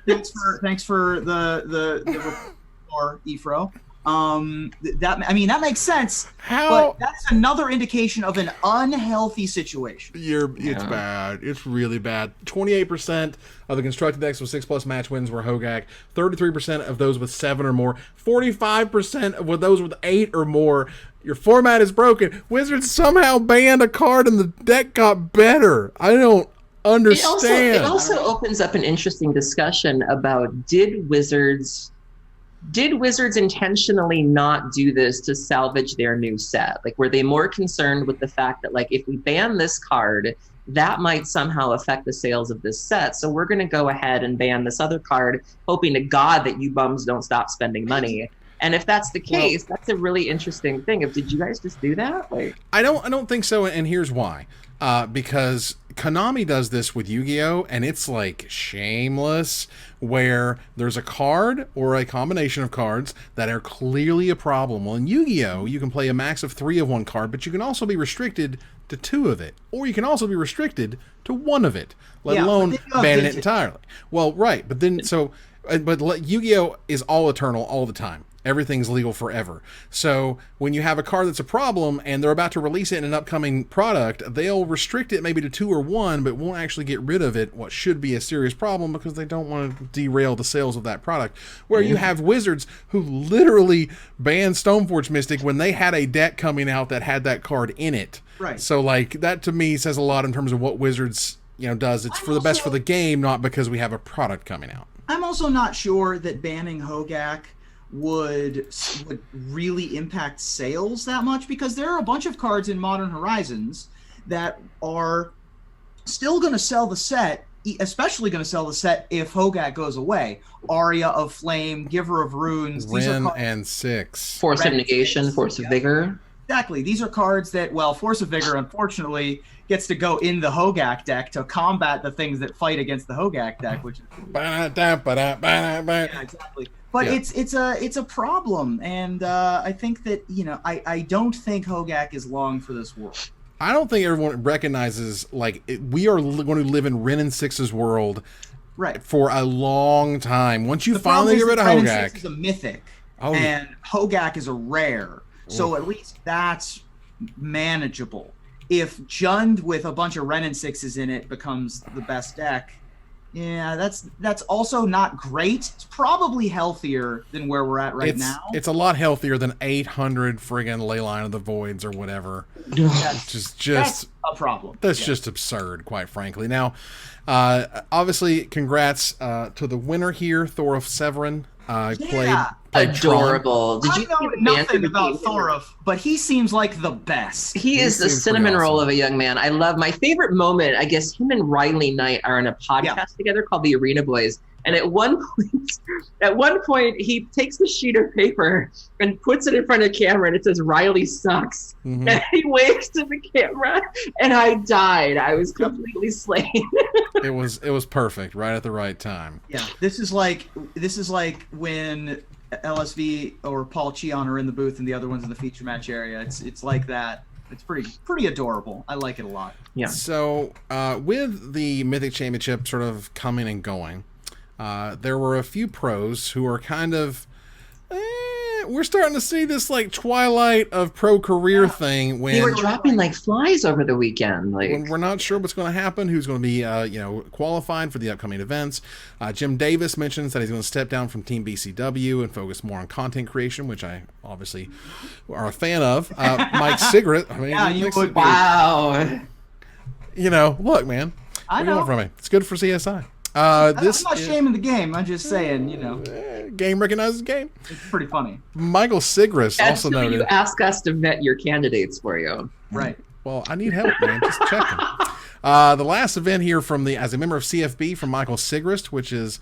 Thanks for the report, Ephro. That makes sense. But that's another indication of an unhealthy situation. It's bad. It's really bad. 28% of the constructed decks with 6+ match wins were Hogaak. 33% of those with 7 or more. 45% of those with 8 or more. Your format is broken. Wizards somehow banned a card and the deck got better. I don't understand. It also opens up an interesting discussion about did Wizards intentionally not do this to salvage their new set? Like, were they more concerned with the fact that, like, if we ban this card, that might somehow affect the sales of this set, so we're going to go ahead and ban this other card, hoping to God that you bums don't stop spending money. And if that's the case, that's a really interesting thing. Did you guys just do that? Like, I don't think so, and here's why. Because Konami does this with Yu-Gi-Oh! And it's like shameless, where there's a card or a combination of cards that are clearly a problem. Well, in Yu-Gi-Oh! You can play a max of 3 of one card, but you can also be restricted to 2 of it. Or you can also be restricted to 1 of it, let alone banning it entirely. Well, right, but Yu-Gi-Oh! Is all eternal all the time. Everything's legal forever. So when you have a card that's a problem and they're about to release it in an upcoming product, they'll restrict it maybe to 2 or 1, but won't actually get rid of it, what should be a serious problem, because they don't want to derail the sales of that product. Where you have Wizards who literally banned Stoneforge Mystic when they had a deck coming out that had that card in it. Right. So like that to me says a lot in terms of what Wizards does. It's for the best for the game, not because we have a product coming out. I'm also not sure that banning Hogaak would really impact sales that much, because there are a bunch of cards in Modern Horizons that are still going to sell the set, especially going to sell the set if Hogaak goes away. Aria of Flame, Giver of Runes, Ren and 6. Force of Negation, Force of Vigor. Exactly. These are cards that, Force of Vigor, unfortunately, gets to go in the Hogaak deck to combat the things that fight against the Hogaak deck, which is... Yeah, exactly. But it's a problem, and I think that I don't think Hogaak is long for this world. I don't think everyone recognizes we are going to live in Ren and 6's world, right, for a long time. Once you finally get rid of Hogaak, Ren and 6 is a mythic, and Hogaak is a rare, so at least that's manageable. If Jund with a bunch of Ren and 6s in it becomes the best deck. Yeah, that's also not great. It's probably healthier than where we're at now. It's a lot healthier than 800 friggin' Leyline of the Voids or whatever. That's a problem. That's just absurd, quite frankly. Now, obviously, congrats to the winner here, Thor of Severin. Played adorable. Did you know nothing about Thor of, but he seems like the best. He is the cinnamon roll of a young man. I love my favorite moment. I guess him and Riley Knight are in a podcast together called The Arena Boys. And at one point, he takes the sheet of paper and puts it in front of the camera, and it says "Riley sucks." Mm-hmm. And he waves to the camera, and I died. I was completely slain. It was perfect, right at the right time. Yeah, this is like when LSV or Paul Cheon are in the booth, and the other one's in the feature match area. It's like that. It's pretty adorable. I like it a lot. Yeah. So with the Mythic Championship sort of coming and going. There were a few pros who are kind of, we're starting to see this twilight of pro career thing. When they were dropping like flies over the weekend. When we're not sure what's going to happen, who's going to be, qualified for the upcoming events. Jim Davis mentions that he's going to step down from Team BCW and focus more on content creation, which I obviously are a fan of. Mike Sigrist. You would be. Wow. Look, man. I know. From me. It's good for CSI. I'm not shaming the game. I'm just saying, game recognizes game. It's pretty funny. Michael Sigrist That's also noted. You ask us to vet your candidates for you. Right. Well, I need help, man. Just checking. The last event here as a member of CFB from Michael Sigrist, which is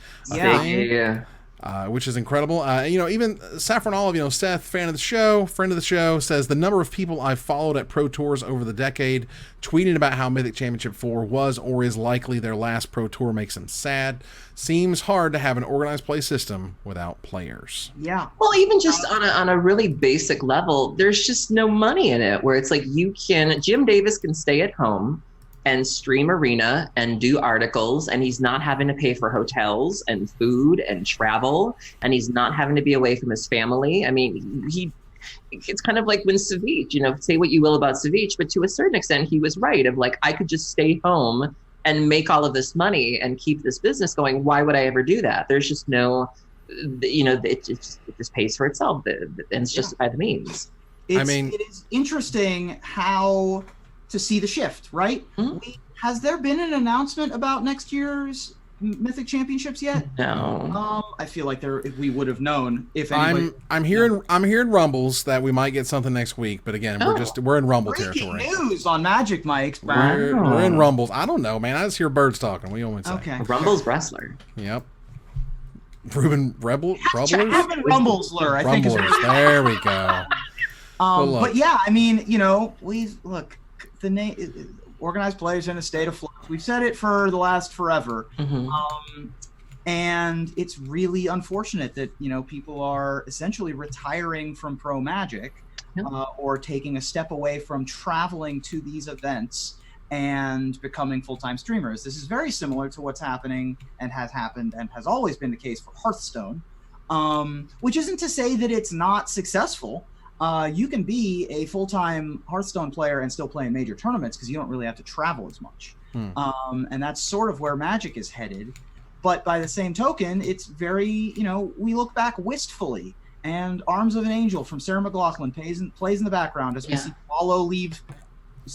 which is incredible. Even Saffron Olive, Seth, friend of the show, says the number of people I've followed at Pro Tours over the decade tweeting about how Mythic Championship 4 was or is likely their last Pro Tour makes them sad. Seems hard to have an organized play system without players. Yeah. Well, even just on a really basic level, there's just no money in it, where it's like Jim Davis can stay at home and stream Arena and do articles, and he's not having to pay for hotels and food and travel, and he's not having to be away from his family. I mean, it's kind of like when Savich, say what you will about Savich, but to a certain extent, he was right of like, I could just stay home and make all of this money and keep this business going. Why would I ever do that? There's just it just pays for itself, and it's just by the means. It is interesting how to see the shift, right? Mm-hmm. Has there been an announcement about next year's Mythic Championships yet? No. I feel like we would have known if anybody. I'm hearing rumbles that we might get something next week, but again, we're in rumble territory. Breaking news on Magic Mike's. We're in rumbles. I don't know, man. I just hear birds talking. What do you want to say? Okay. Rumbles wrestler. Yep. Reuben Rumblers? Reuben Rumblesler, I think is what there we go. But yeah, I mean, we look. The name organized players in a state of flux. We've said it for the last forever. Mm-hmm. And it's really unfortunate that people are essentially retiring from pro Magic or taking a step away from traveling to these events and becoming full-time streamers. This is very similar to what's happening and has happened and has always been the case for Hearthstone, which isn't to say that it's not successful. You can be a full-time Hearthstone player and still play in major tournaments because you don't really have to travel as much. And that's sort of where Magic is headed. But by the same token, it's very, we look back wistfully, and Arms of an Angel from Sarah McLachlan plays in the background as we see Wallow leave.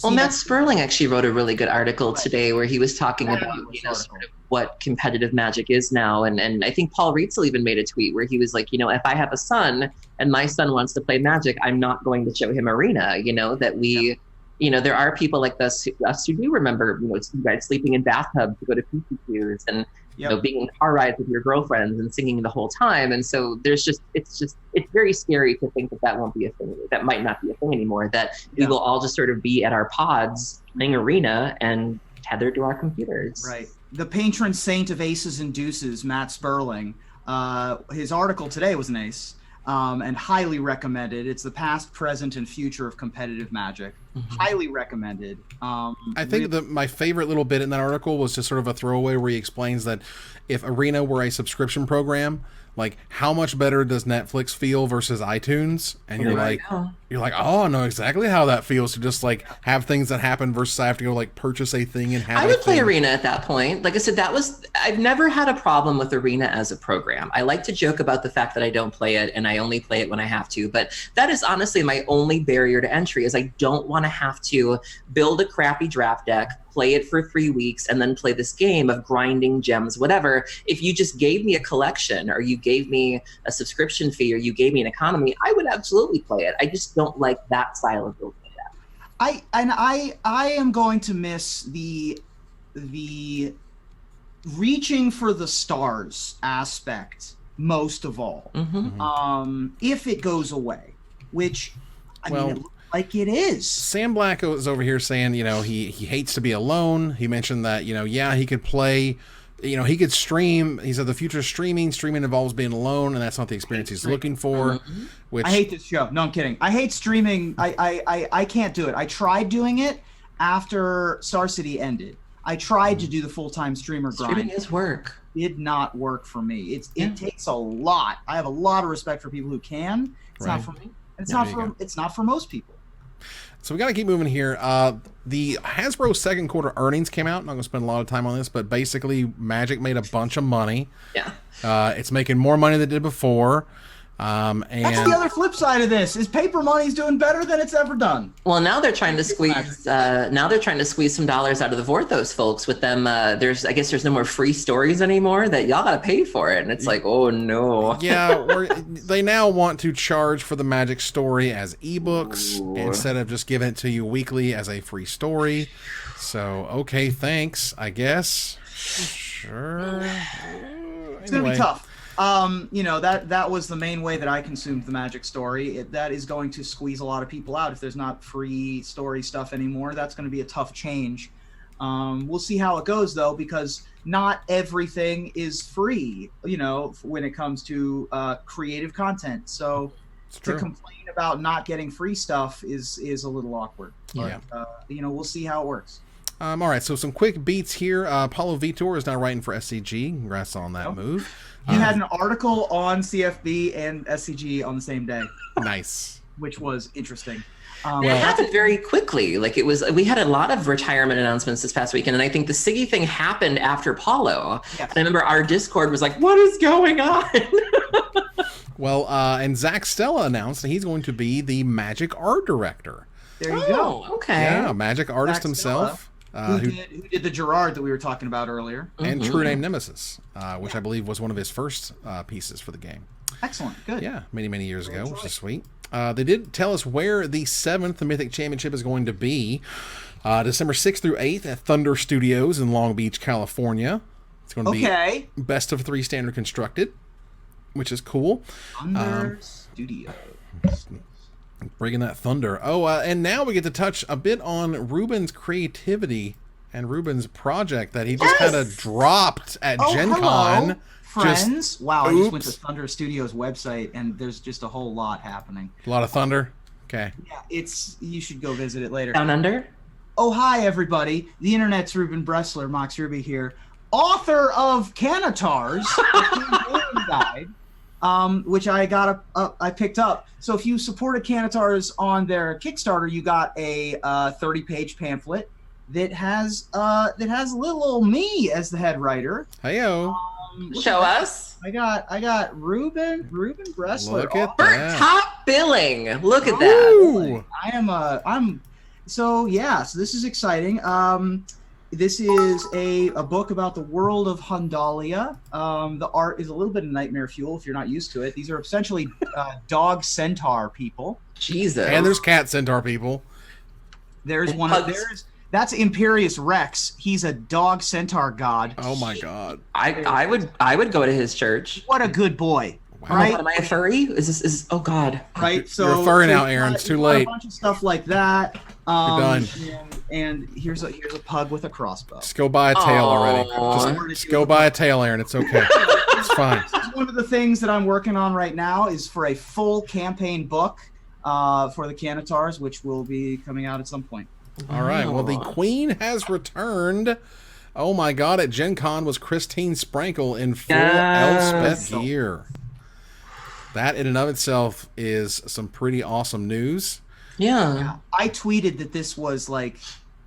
Well, Matt Sperling actually wrote a really good article today where he was talking about sort of what competitive Magic is now, and I think Paul Rietzel even made a tweet where he was like, if I have a son and my son wants to play Magic, I'm not going to show him Arena. That we, there are people like us who do remember, sleeping in bathtubs to go to PPQs and being in car rides with your girlfriends and singing the whole time. And so it's very scary to think that won't be a thing. That might not be a thing anymore. That we will all just sort of be at our pods playing Arena and tethered to our computers. Right. The patron saint of aces and deuces, Matt Sperling, his article today was an ace. And highly recommended. It's the past, present, and future of competitive Magic. Mm-hmm. Highly recommended. I think my favorite little bit in that article was just sort of a throwaway where he explains that if Arena were a subscription program, like how much better does Netflix feel versus iTunes? And you're like, oh, I know exactly how that feels to just like have things that happen versus I have to go like purchase a thing and have. I would play Arena at that point. Like I said, I've never had a problem with Arena as a program. I like to joke about the fact that I don't play it and I only play it when I have to, but that is honestly my only barrier to entry is I don't want to have to build a crappy draft deck, play it for 3 weeks, and then play this game of grinding gems, whatever. If you just gave me a collection or you gave me a subscription fee or you gave me an economy, I would absolutely play it. I just don't like that style of building deck. I am going to miss the reaching for the stars aspect most of all. Mm-hmm. If it goes away, which I mean, it looks like it is. Sam Black was over here saying, he hates to be alone. He mentioned that, he could play, he could stream. He said the future of streaming involves being alone, and that's not the experience he's looking for. Mm-hmm. Which I hate this show. No, I'm kidding. I hate streaming. I can't do it. I tried doing it after Star City ended. I tried to do the full-time streamer grind. Streaming is work. Did not work for me. It takes a lot. I have a lot of respect for people who can. It's not for me. It's not for most people. So we got to keep moving here. The Hasbro second quarter earnings came out. I'm not going to spend a lot of time on this, but basically Magic made a bunch of money. Yeah. It's making more money than it did before. And That's the other flip side of this: is paper money's doing better than it's ever done. Well, now they're trying to squeeze. Now they're trying to squeeze some dollars out of the Vorthos folks. With them, I guess there's no more free stories anymore. That y'all gotta pay for it, and it's like, oh no. Yeah, they now want to charge for the Magic story as ebooks instead of just giving it to you weekly as a free story. So okay, thanks, I guess. Sure. It's gonna be tough. That was the main way that I consumed the Magic story. That is going to squeeze a lot of people out if there's not free story stuff anymore. That's going to be a tough change. We'll see how it goes, though, because not everything is free, when it comes to creative content. So to complain about not getting free stuff is a little awkward. But, we'll see how it works. All right, so some quick beats here. Paulo Vitor is now writing for SCG. Congrats on that move. He had an article on CFB and SCG on the same day. Nice. Which was interesting. It happened very quickly. We had a lot of retirement announcements this past weekend, and I think the Siggy thing happened after Paulo. Yes. I remember our Discord was like, what is going on? Well, and Zack Stella announced that he's going to be the Magic art director. There you go. Okay. Yeah, Magic artist himself. Who did the Gerrard that we were talking about earlier. And True Name Nemesis, which I believe was one of his first pieces for the game. Excellent. Good. Yeah, many years ago, which is sweet. They did tell us where the 7th Mythic Championship is going to be. December 6th through 8th at Thunder Studios in Long Beach, California. It's going to be best of 3 standard constructed, which is cool. Thunder Studios. Bringing that thunder. And now we get to touch a bit on Reuben's creativity and Reuben's project that he just kind of dropped at Gen Con. Hello, friends. I just went to Thunder Studios website and there's just a whole lot happening. A lot of thunder? Okay. Yeah, you should go visit it later. Down under? Oh, hi, everybody. The internet's Reuben Bressler, Mox Ruby here. Author of Canatars, the campaign guide. Which I picked up. So if you supported Canatars on their Kickstarter, you got a 30-page pamphlet that has little old me as the head writer. Heyo. Show us. I got Reuben Bressler. Look at For that. top billing. Look at that. So this is exciting. This is a book about the world of Hundalia. The art is a little bit of nightmare fuel if you're not used to it. These are essentially dog centaur people. Jesus. And there's cat centaur people. That's Imperius Rex. He's a dog centaur god. Oh my god. I would go to his church. What a good boy. Wow. Right? Am I a furry? Is oh god. Right. So you're a furry now, Aaron. It's too late. A bunch of stuff like that. You're done. And here's a pug with a crossbow. Just go buy a tail already. Just go buy a tail, Aaron. It's okay. It's fine. One of the things that I'm working on right now is for a full campaign book for the Canatars, which will be coming out at some point. All right. Well, the Queen has returned. Oh my God! At Gen Con was Christine Sprankle in full Elspeth gear. That in and of itself is some pretty awesome news. Yeah. I tweeted that this was like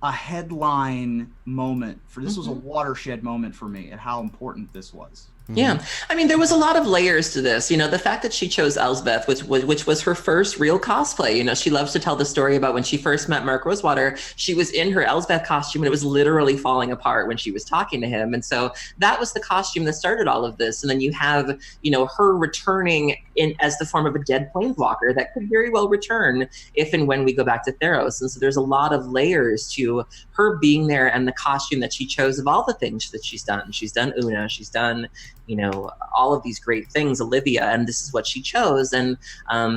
a headline moment this was a watershed moment for me at how important this was. Yeah. I mean, there was a lot of layers to this. The fact that she chose Elsbeth, which was her first real cosplay. She loves to tell the story about when she first met Mark Rosewater. She was in her Elsbeth costume and it was literally falling apart when she was talking to him. And so that was the costume that started all of this. And then you have, her returning in as the form of a dead planeswalker that could very well return if and when we go back to Theros. And so there's a lot of layers to her being there and the costume that she chose of all the things that she's done. She's done Una, she's done all of these great things, Olivia, and this is what she chose. And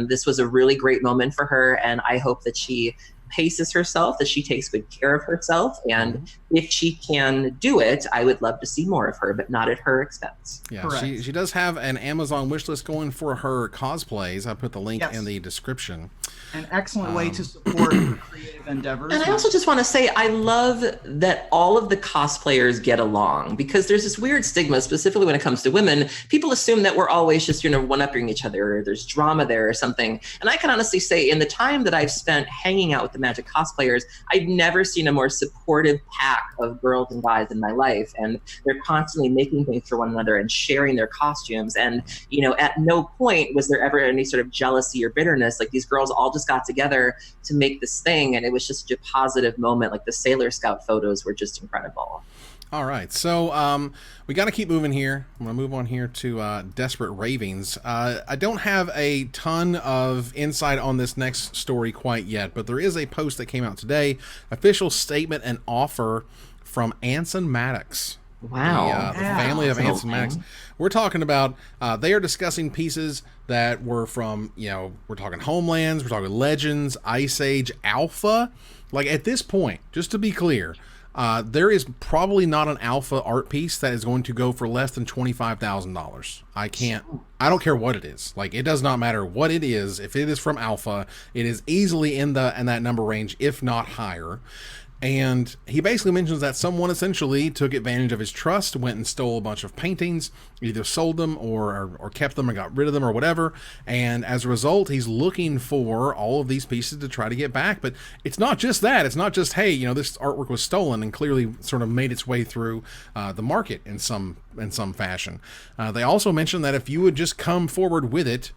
this was a really great moment for her. And I hope that she paces herself, that she takes good care of herself. And if she can do it, I would love to see more of her, but not at her expense. Yeah, she does have an Amazon wishlist going for her cosplays. I put the link in the description. An excellent way to support your creative endeavors. And I also just want to say, I love that all of the cosplayers get along, because there's this weird stigma, specifically when it comes to women. People assume that we're always just, one-upping each other, or there's drama there or something. And I can honestly say, in the time that I've spent hanging out with the Magic cosplayers, I've never seen a more supportive pack of girls and guys in my life. And they're constantly making things for one another and sharing their costumes. And, at no point was there ever any sort of jealousy or bitterness. Like, these girls all just got together to make this thing, and it was just such a positive moment. Like, the Sailor Scout photos were just incredible. All right, so we got to keep moving here. I'm going to move on here to Desperate Ravings. I don't have a ton of insight on this next story quite yet, but there is a post that came out today, official statement and offer from Anson Maddox. Wow. The family of Anson Maddox. We're talking about, they are discussing pieces that were from, we're talking Homelands, we're talking Legends, Ice Age, Alpha. Like, at this point, just to be clear, there is probably not an Alpha art piece that is going to go for less than $25,000. I don't care what it is. Like, it does not matter what it is. If it is from Alpha, it is easily in that number range, if not higher. And he basically mentions that someone essentially took advantage of his trust, went and stole a bunch of paintings, either sold them or kept them or got rid of them or whatever. And as a result, he's looking for all of these pieces to try to get back. But it's not just that. It's not just, hey, this artwork was stolen and clearly sort of made its way through the market in some fashion. They also mentioned that if you would just come forward with it,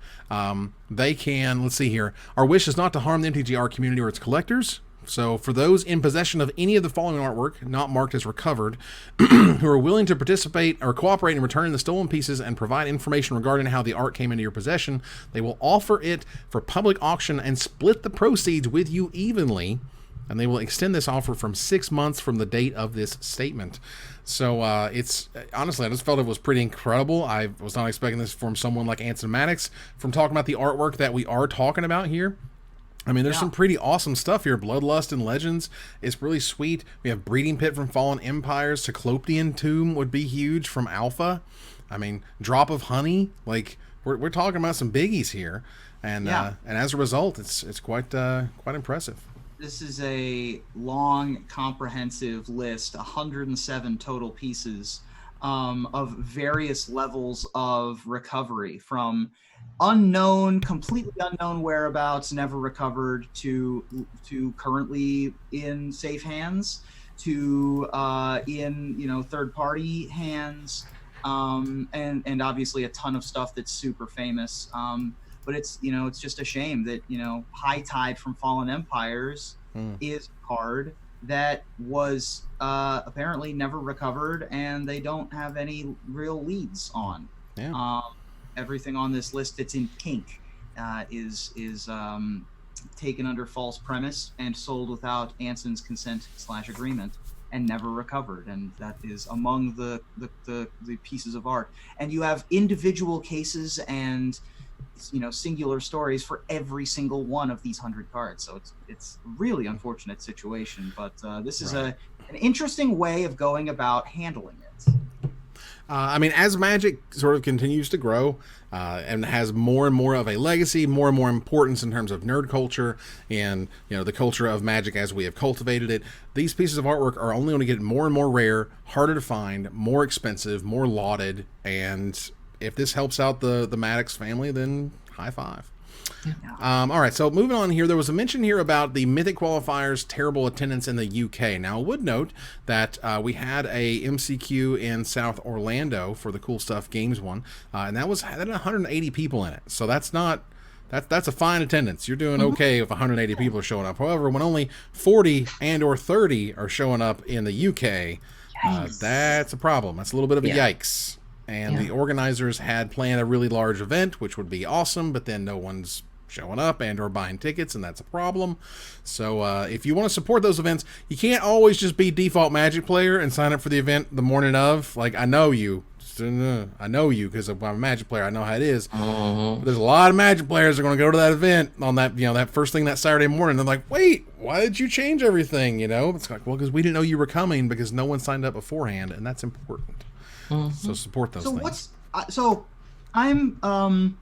they can, let's see here. Our wish is not to harm the MTGR community or its collectors. So for those in possession of any of the following artwork, not marked as recovered, who are willing to participate or cooperate in returning the stolen pieces and provide information regarding how the art came into your possession, they will offer it for public auction and split the proceeds with you evenly. And they will extend this offer from 6 months from the date of this statement. So it's honestly, I just felt it was pretty incredible. I was not expecting this from someone like Anson Maddox. From talking about the artwork that we are talking about here, I mean, there's some pretty awesome stuff here. Bloodlust and Legends is really sweet. We have Breeding Pit from Fallen Empires. Cyclopean Tomb would be huge from Alpha. I mean, Drop of Honey. Like, we're talking about some biggies here, and as a result, it's quite impressive. This is a long, comprehensive list, 107 total pieces of various levels of recovery, from completely unknown whereabouts, never recovered, to currently in safe hands, to in third-party hands, and obviously a ton of stuff that's super famous. But it's it's just a shame that High Tide from Fallen Empires is a card that was apparently never recovered, and they don't have any real leads on. Everything on this list that's in pink is taken under false premise and sold without Anson's consent/agreement and never recovered, and that is among the pieces of art. And you have individual cases and singular stories for every single one of these 100 cards. So it's really unfortunate situation, but this is an interesting way of going about handling it. I mean, as Magic sort of continues to grow and has more and more of a legacy, more and more importance in terms of nerd culture and the culture of Magic as we have cultivated it, these pieces of artwork are only going to get more and more rare, harder to find, more expensive, more lauded, and if this helps out the Maddox family, then high five. All right, so moving on here, there was a mention here about the Mythic Qualifiers' terrible attendance in the UK. Now, I would note that we had a MCQ in South Orlando for the Cool Stuff Games one, and that had 180 people in it. So that's a fine attendance. You're doing okay if 180 people are showing up. However, when only 40 and or 30 are showing up in the UK, that's a problem. That's a little bit of a yikes. And the organizers had planned a really large event, which would be awesome, but then no one's showing up and or buying tickets, and that's a problem. So if you want to support those events, you can't always just be default Magic player and sign up for the event the morning of. Like, I know you because I'm a Magic player. I know how it is. But there's a lot of Magic players that are going to go to that event on that that first thing that Saturday morning. They're like, wait, why did you change everything? It's like, well, because we didn't know you were coming because no one signed up beforehand, and that's important. So support those things. I'm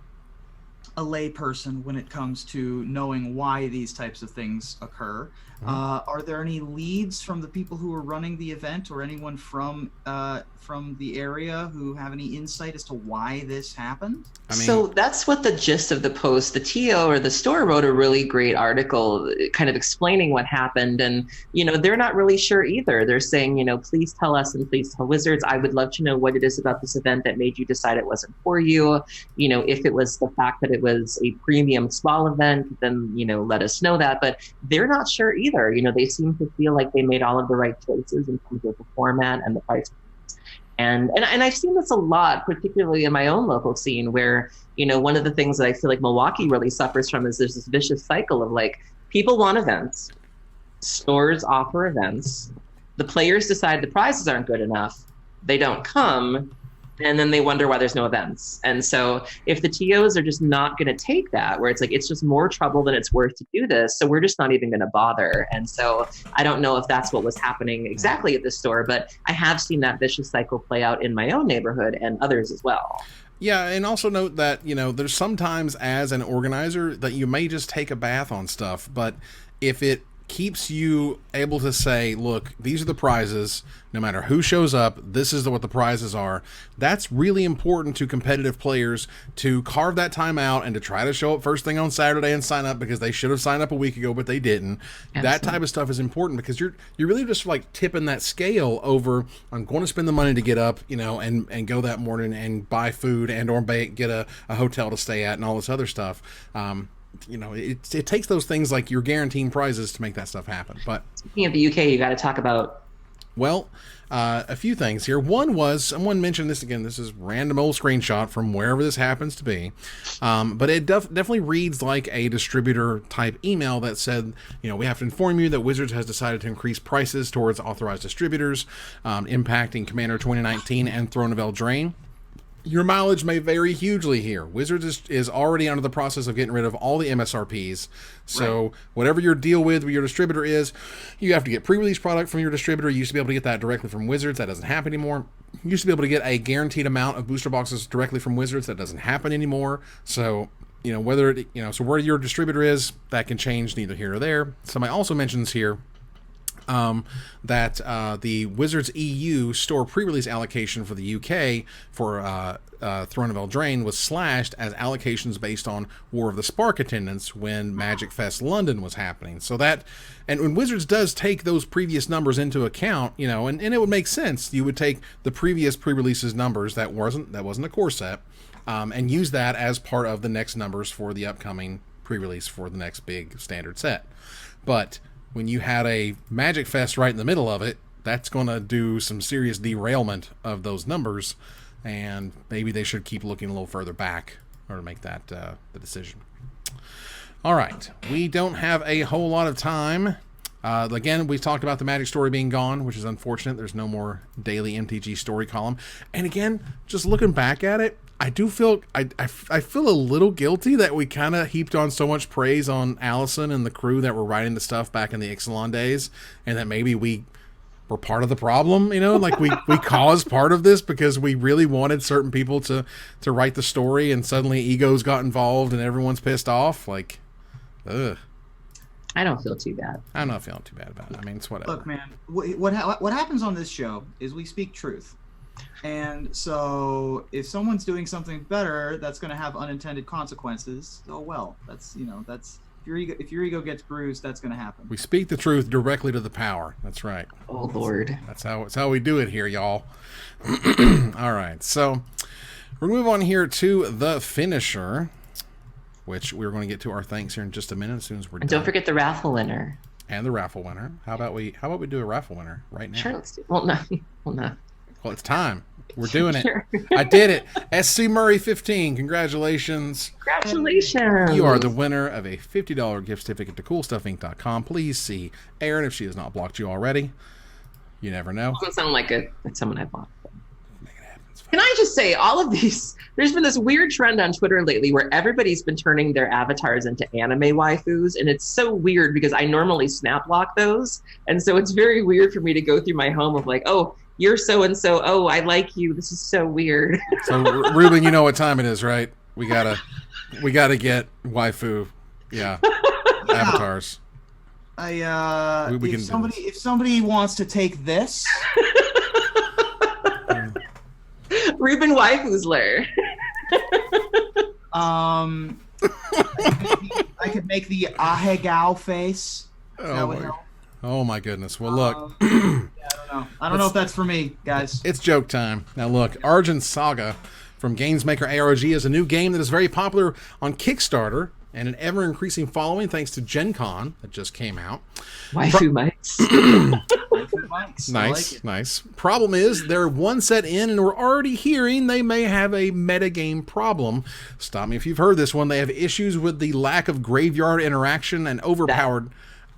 a lay person when it comes to knowing why these types of things occur. Are there any leads from the people who are running the event, or anyone from the area who have any insight as to why this happened? So that's what the gist of the post. The TO or the store wrote a really great article kind of explaining what happened. And, they're not really sure either. They're saying, please tell us and please tell Wizards. I would love to know what it is about this event that made you decide it wasn't for you. If it was the fact that it was a premium small event, then, let us know that. But they're not sure either. They seem to feel like they made all of the right choices in terms of the format and the price. And I've seen this a lot, particularly in my own local scene, where, one of the things that I feel like Milwaukee really suffers from is there's this vicious cycle of like, people want events, stores offer events, the players decide the prizes aren't good enough, they don't come, and then they wonder why there's no events. And so if the TOs are just not going to take that, where it's like, it's just more trouble than it's worth to do this, so we're just not even going to bother. And so I don't know if that's what was happening exactly at the store, but I have seen that vicious cycle play out in my own neighborhood and others as well. Yeah, and also note that, there's sometimes as an organizer that you may just take a bath on stuff, but if it keeps you able to say, look, these are the prizes, no matter who shows up, this is what the prizes are, that's really important to competitive players, to carve that time out and to try to show up first thing on Saturday and sign up because they should have signed up a week ago, but they didn't. Absolutely. That type of stuff is important because you're really just like tipping that scale over, I'm going to spend the money to get up, and go that morning and buy food and or get a hotel to stay at and all this other stuff. It takes those things like you're guaranteeing prizes to make that stuff happen. But speaking of the UK, you got to talk about. Well, a few things here. One was, someone mentioned this again, this is random old screenshot from wherever this happens to be. But it definitely reads like a distributor type email that said, we have to inform you that Wizards has decided to increase prices towards authorized distributors, impacting Commander 2019 and Throne of Eldraine. Your mileage may vary hugely here. Wizards is already under the process of getting rid of all the MSRPs. So whatever your deal with your distributor is, you have to get pre-release product from your distributor. You used to be able to get that directly from Wizards. That doesn't happen anymore. You used to be able to get a guaranteed amount of booster boxes directly from Wizards. That doesn't happen anymore. So, whether where your distributor is, that can change neither here or there. Somebody also mentions here that the Wizards EU store pre-release allocation for the UK for Throne of Eldraine was slashed as allocations based on War of the Spark attendance when Magic Fest London was happening. So that, and when Wizards does take those previous numbers into account, and it would make sense. You would take the previous pre-releases numbers that wasn't a core set, and use that as part of the next numbers for the upcoming pre-release for the next big standard set. But when you had a Magic Fest right in the middle of it, that's going to do some serious derailment of those numbers, and maybe they should keep looking a little further back or to make that the decision. All right, we don't have a whole lot of time. Again, we've talked about the Magic story being gone, which is unfortunate. There's no more daily MTG story column. And again, just looking back at it, I do feel I feel a little guilty that we kind of heaped on so much praise on Allison and the crew that were writing the stuff back in the Ixalan days, and that maybe we were part of the problem, like we caused part of this because we really wanted certain people to write the story, and suddenly egos got involved and everyone's pissed off. Like, ugh. I don't feel too bad. I'm not feeling too bad about it. I mean, it's whatever. Look, man, what happens on this show is we speak truth. And so if someone's doing something better, that's going to have unintended consequences. Oh, well, that's if your ego gets bruised, that's going to happen. We speak the truth directly to the power. That's right. Oh, Lord. That's how we do it here, y'all. All right. So we're going to move on here to the finisher, which we're going to get to our thanks here in just a minute as soon as we're done. And don't forget the raffle winner. And the raffle winner. How about we do a raffle winner right now? Sure, let's do it. Well, no. Well, it's time. We're doing it. Sure. I did it. SC Murray 15. Congratulations. Congratulations. You are the winner of a $50 gift certificate to CoolStuffInc.com. Please see Erin if she has not blocked you already. You never know. Doesn't sound like someone I blocked. Can I just say, all of these, there's been this weird trend on Twitter lately where everybody's been turning their avatars into anime waifus, and it's so weird because I normally snap block those, and so it's very weird for me to go through my home of like, oh, you're so-and-so, oh, I like you, this is so weird. So, Reuben, you know what time it is, right? We gotta get waifu. Yeah. Avatars. We can do this. If somebody wants to take this, Reuben Waifusler. I could make the Ahegao face. Oh my goodness. Well, look. I don't know if that's for me, guys. It's joke time. Now look, Argent Saga from Gamesmaker ARG is a new game that is very popular on Kickstarter and an ever-increasing following thanks to Gen Con that just came out. Waifu mics. Waifu mics. Nice. Problem is, they're one set in, and we're already hearing they may have a metagame problem. Stop me if you've heard this one. They have issues with the lack of graveyard interaction and overpowered...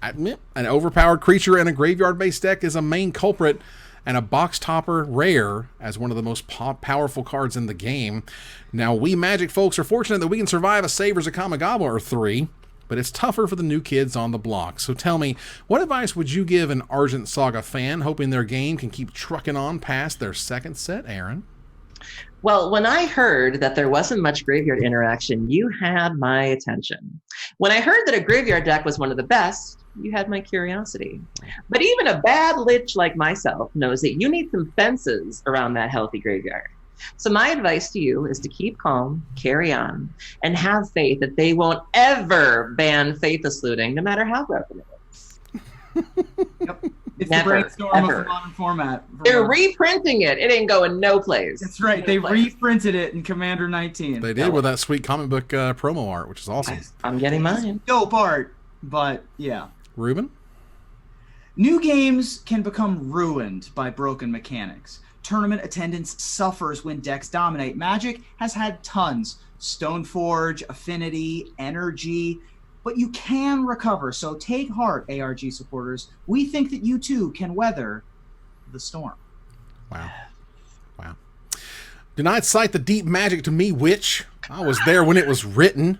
An overpowered creature in a graveyard-based deck is a main culprit, and a box topper rare as one of the most powerful cards in the game. Now, we Magic folks are fortunate that we can survive a Savers of Kamigawa or 3, but it's tougher for the new kids on the block. So tell me, what advice would you give an Argent Saga fan hoping their game can keep trucking on past their second set, Erin? Well, when I heard that there wasn't much graveyard interaction, you had my attention. When I heard that a graveyard deck was one of the best, you had my curiosity. But even a bad lich like myself knows that you need some fences around that healthy graveyard. So my advice to you is to keep calm, carry on, and have faith that they won't ever ban Faithless Looting, no matter how broken it is. Yep. It's Never, the brainstorm ever. of the modern format. They're reprinting it. It ain't going no place. That's right. They reprinted it in Commander 19. They did with that sweet comic book promo art, which is awesome. I'm getting mine. Dope art, but yeah. Reuben? New games can become ruined by broken mechanics. Tournament attendance suffers when decks dominate. Magic has had tons. Stoneforge, Affinity, Energy, but you can recover. So take heart, ARG supporters. We think that you too can weather the storm. Wow. Do not cite the deep magic to me, witch. I was there when it was written.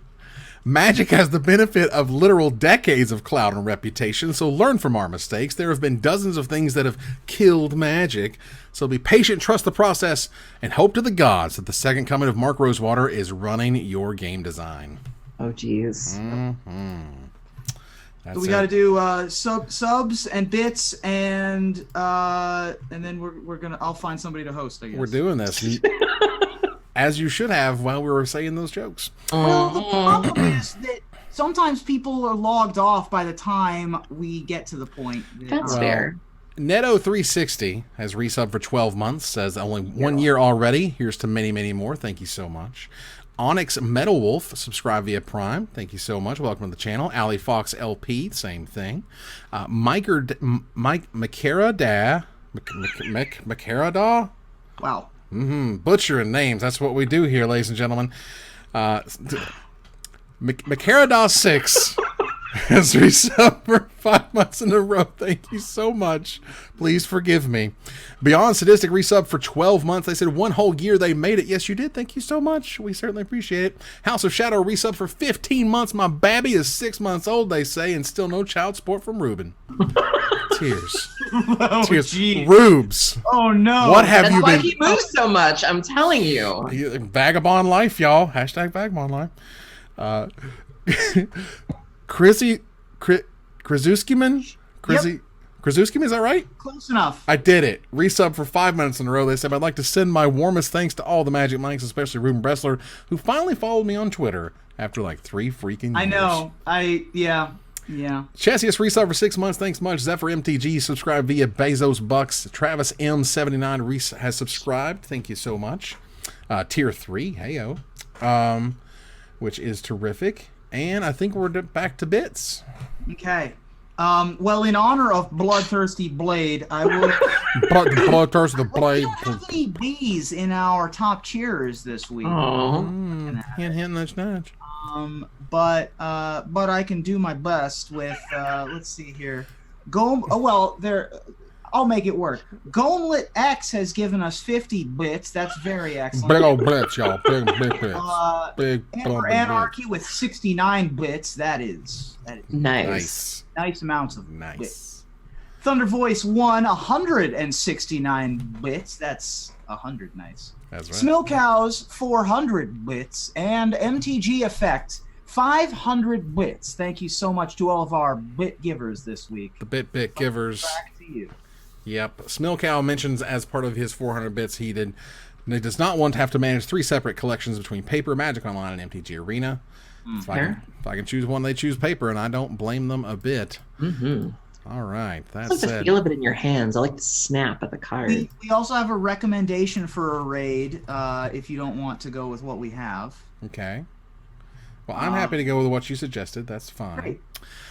Magic has the benefit of literal decades of clout and reputation, so learn from our mistakes. There have been dozens of things that have killed Magic, so be patient, trust the process, and hope to the gods that the second coming of Mark Rosewater is running your game design. Oh, geez. Mm-hmm. We got to do subs and bits, and then we're gonna. I'll find somebody to host. I guess we're doing this. As you should have while we were saying those jokes. Well, the problem is that sometimes people are logged off by the time we get to the point. That's fair. Neto360 has resubbed for 12 months, says only 1 year already. Here's to many, many more. Thank you so much. Onyx Metal Wolf, subscribe via Prime. Thank you so much. Welcome to the channel. Ali Fox LP, same thing. Mike Macarada. Wow. Butchering names. That's what we do here, ladies and gentlemen. Macarada 6 has resubbed for 5 months in a row. Thank you so much. Please forgive me. Beyond Sadistic resub for 12 months. They said 1 whole year they made it. Yes, you did. Thank you so much. We certainly appreciate it. House of Shadow resub for 15 months. My babby is 6 months old, they say, and still no child support from Reuben. Tears. Oh, Tears. geez. Rubes. Oh, no. What have you been... That's why he moves so much, I'm telling you. Vagabond life, y'all. Hashtag vagabond life. Krasuskiman? Krasuskiman, is that right? Close enough. I did it. Resub for 5 minutes in a row. They said, I'd like to send my warmest thanks to all the Magic Minds, especially Reuben Bressler, who finally followed me on Twitter after like 3 freaking years. I know. Yeah. Chessius resub for 6 months. Thanks much. Zephyr MTG subscribed via Bezos Bucks. Travis M79 has subscribed. Thank you so much. Tier 3. Heyo. Which is terrific. And I think we're back to bits. Okay. Well, in honor of Bloodthirsty Blade, I will... Bloodthirsty Blade. We don't have any B's in our top cheers this week. Hint, nudge, nudge. But I can do my best with, let's see here. I'll make it work. Gauntlet X has given us 50 bits. That's very excellent. Big old bits, y'all. Big bits. Big Anarchy with 69 bits. That is nice. Nice amounts of bits. Thunder Voice 169 bits. That's 100 nights. That's right. Smilkow's 400 bits and MTG Effect 500 bits. Thank you so much to all of our bit givers this week. The bit givers. Back to you. Yep. Smilkow mentions as part of his 400 bits he does not want to have to manage 3 separate collections between paper, Magic Online, and MTG Arena. If I can choose one, they choose paper, and I don't blame them a bit. Mm-hmm. All right. I like the feel of it in your hands. I like the snap of the card. We also have a recommendation for a raid if you don't want to go with what we have. Okay. Well, I'm happy to go with what you suggested. That's fine. Great.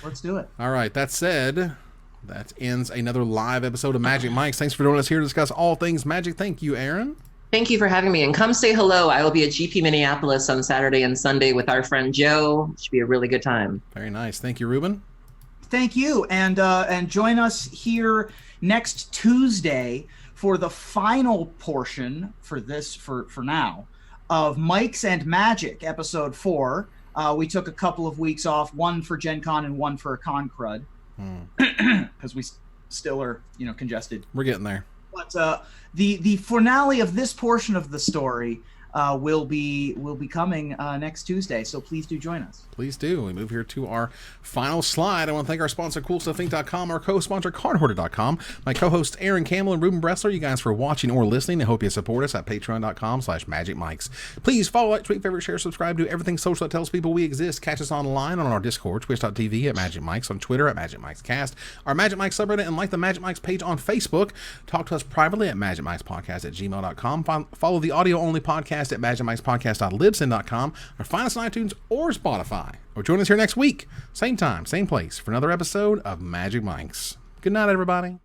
Let's do it. All right. That said, that ends another live episode of Magic Mike's. Thanks for joining us here to discuss all things Magic. Thank you, Erin. Thank you for having me. And come say hello. I will be at GP Minneapolis on Saturday and Sunday with our friend Joe. It should be a really good time. Very nice. Thank you, Reuben. Thank you. And join us here next Tuesday for the final portion for now of Mike's and Magic episode 4. We took a couple of weeks off, one for Gen Con and one for a Con Crud, because we still are, congested. We're getting there. But the finale of this portion of the story will be coming next Tuesday. So please do join us. Please do. We move here to our final slide. I want to thank our sponsor, CoolStuffInc.com, our co-sponsor, CardHoarder.com, my co-hosts, Erin Campbell and Reuben Bressler. You guys for watching or listening. I hope you support us at patreon.com/magicmikes. Please follow, like, tweet, favorite, share, subscribe, do everything social that tells people we exist. Catch us online on our Discord, twitch.tv at Magic Mikes, on Twitter at Magic Mikes Cast, our Magic Mikes subreddit, and like the Magic Mikes page on Facebook. Talk to us privately at magicmikespodcast@gmail.com. Follow the audio-only podcast at magicmikespodcast.libsyn.com, or find us on iTunes or Spotify. Or join us here next week, same time, same place, for another episode of Magic Mikes. Good night, everybody.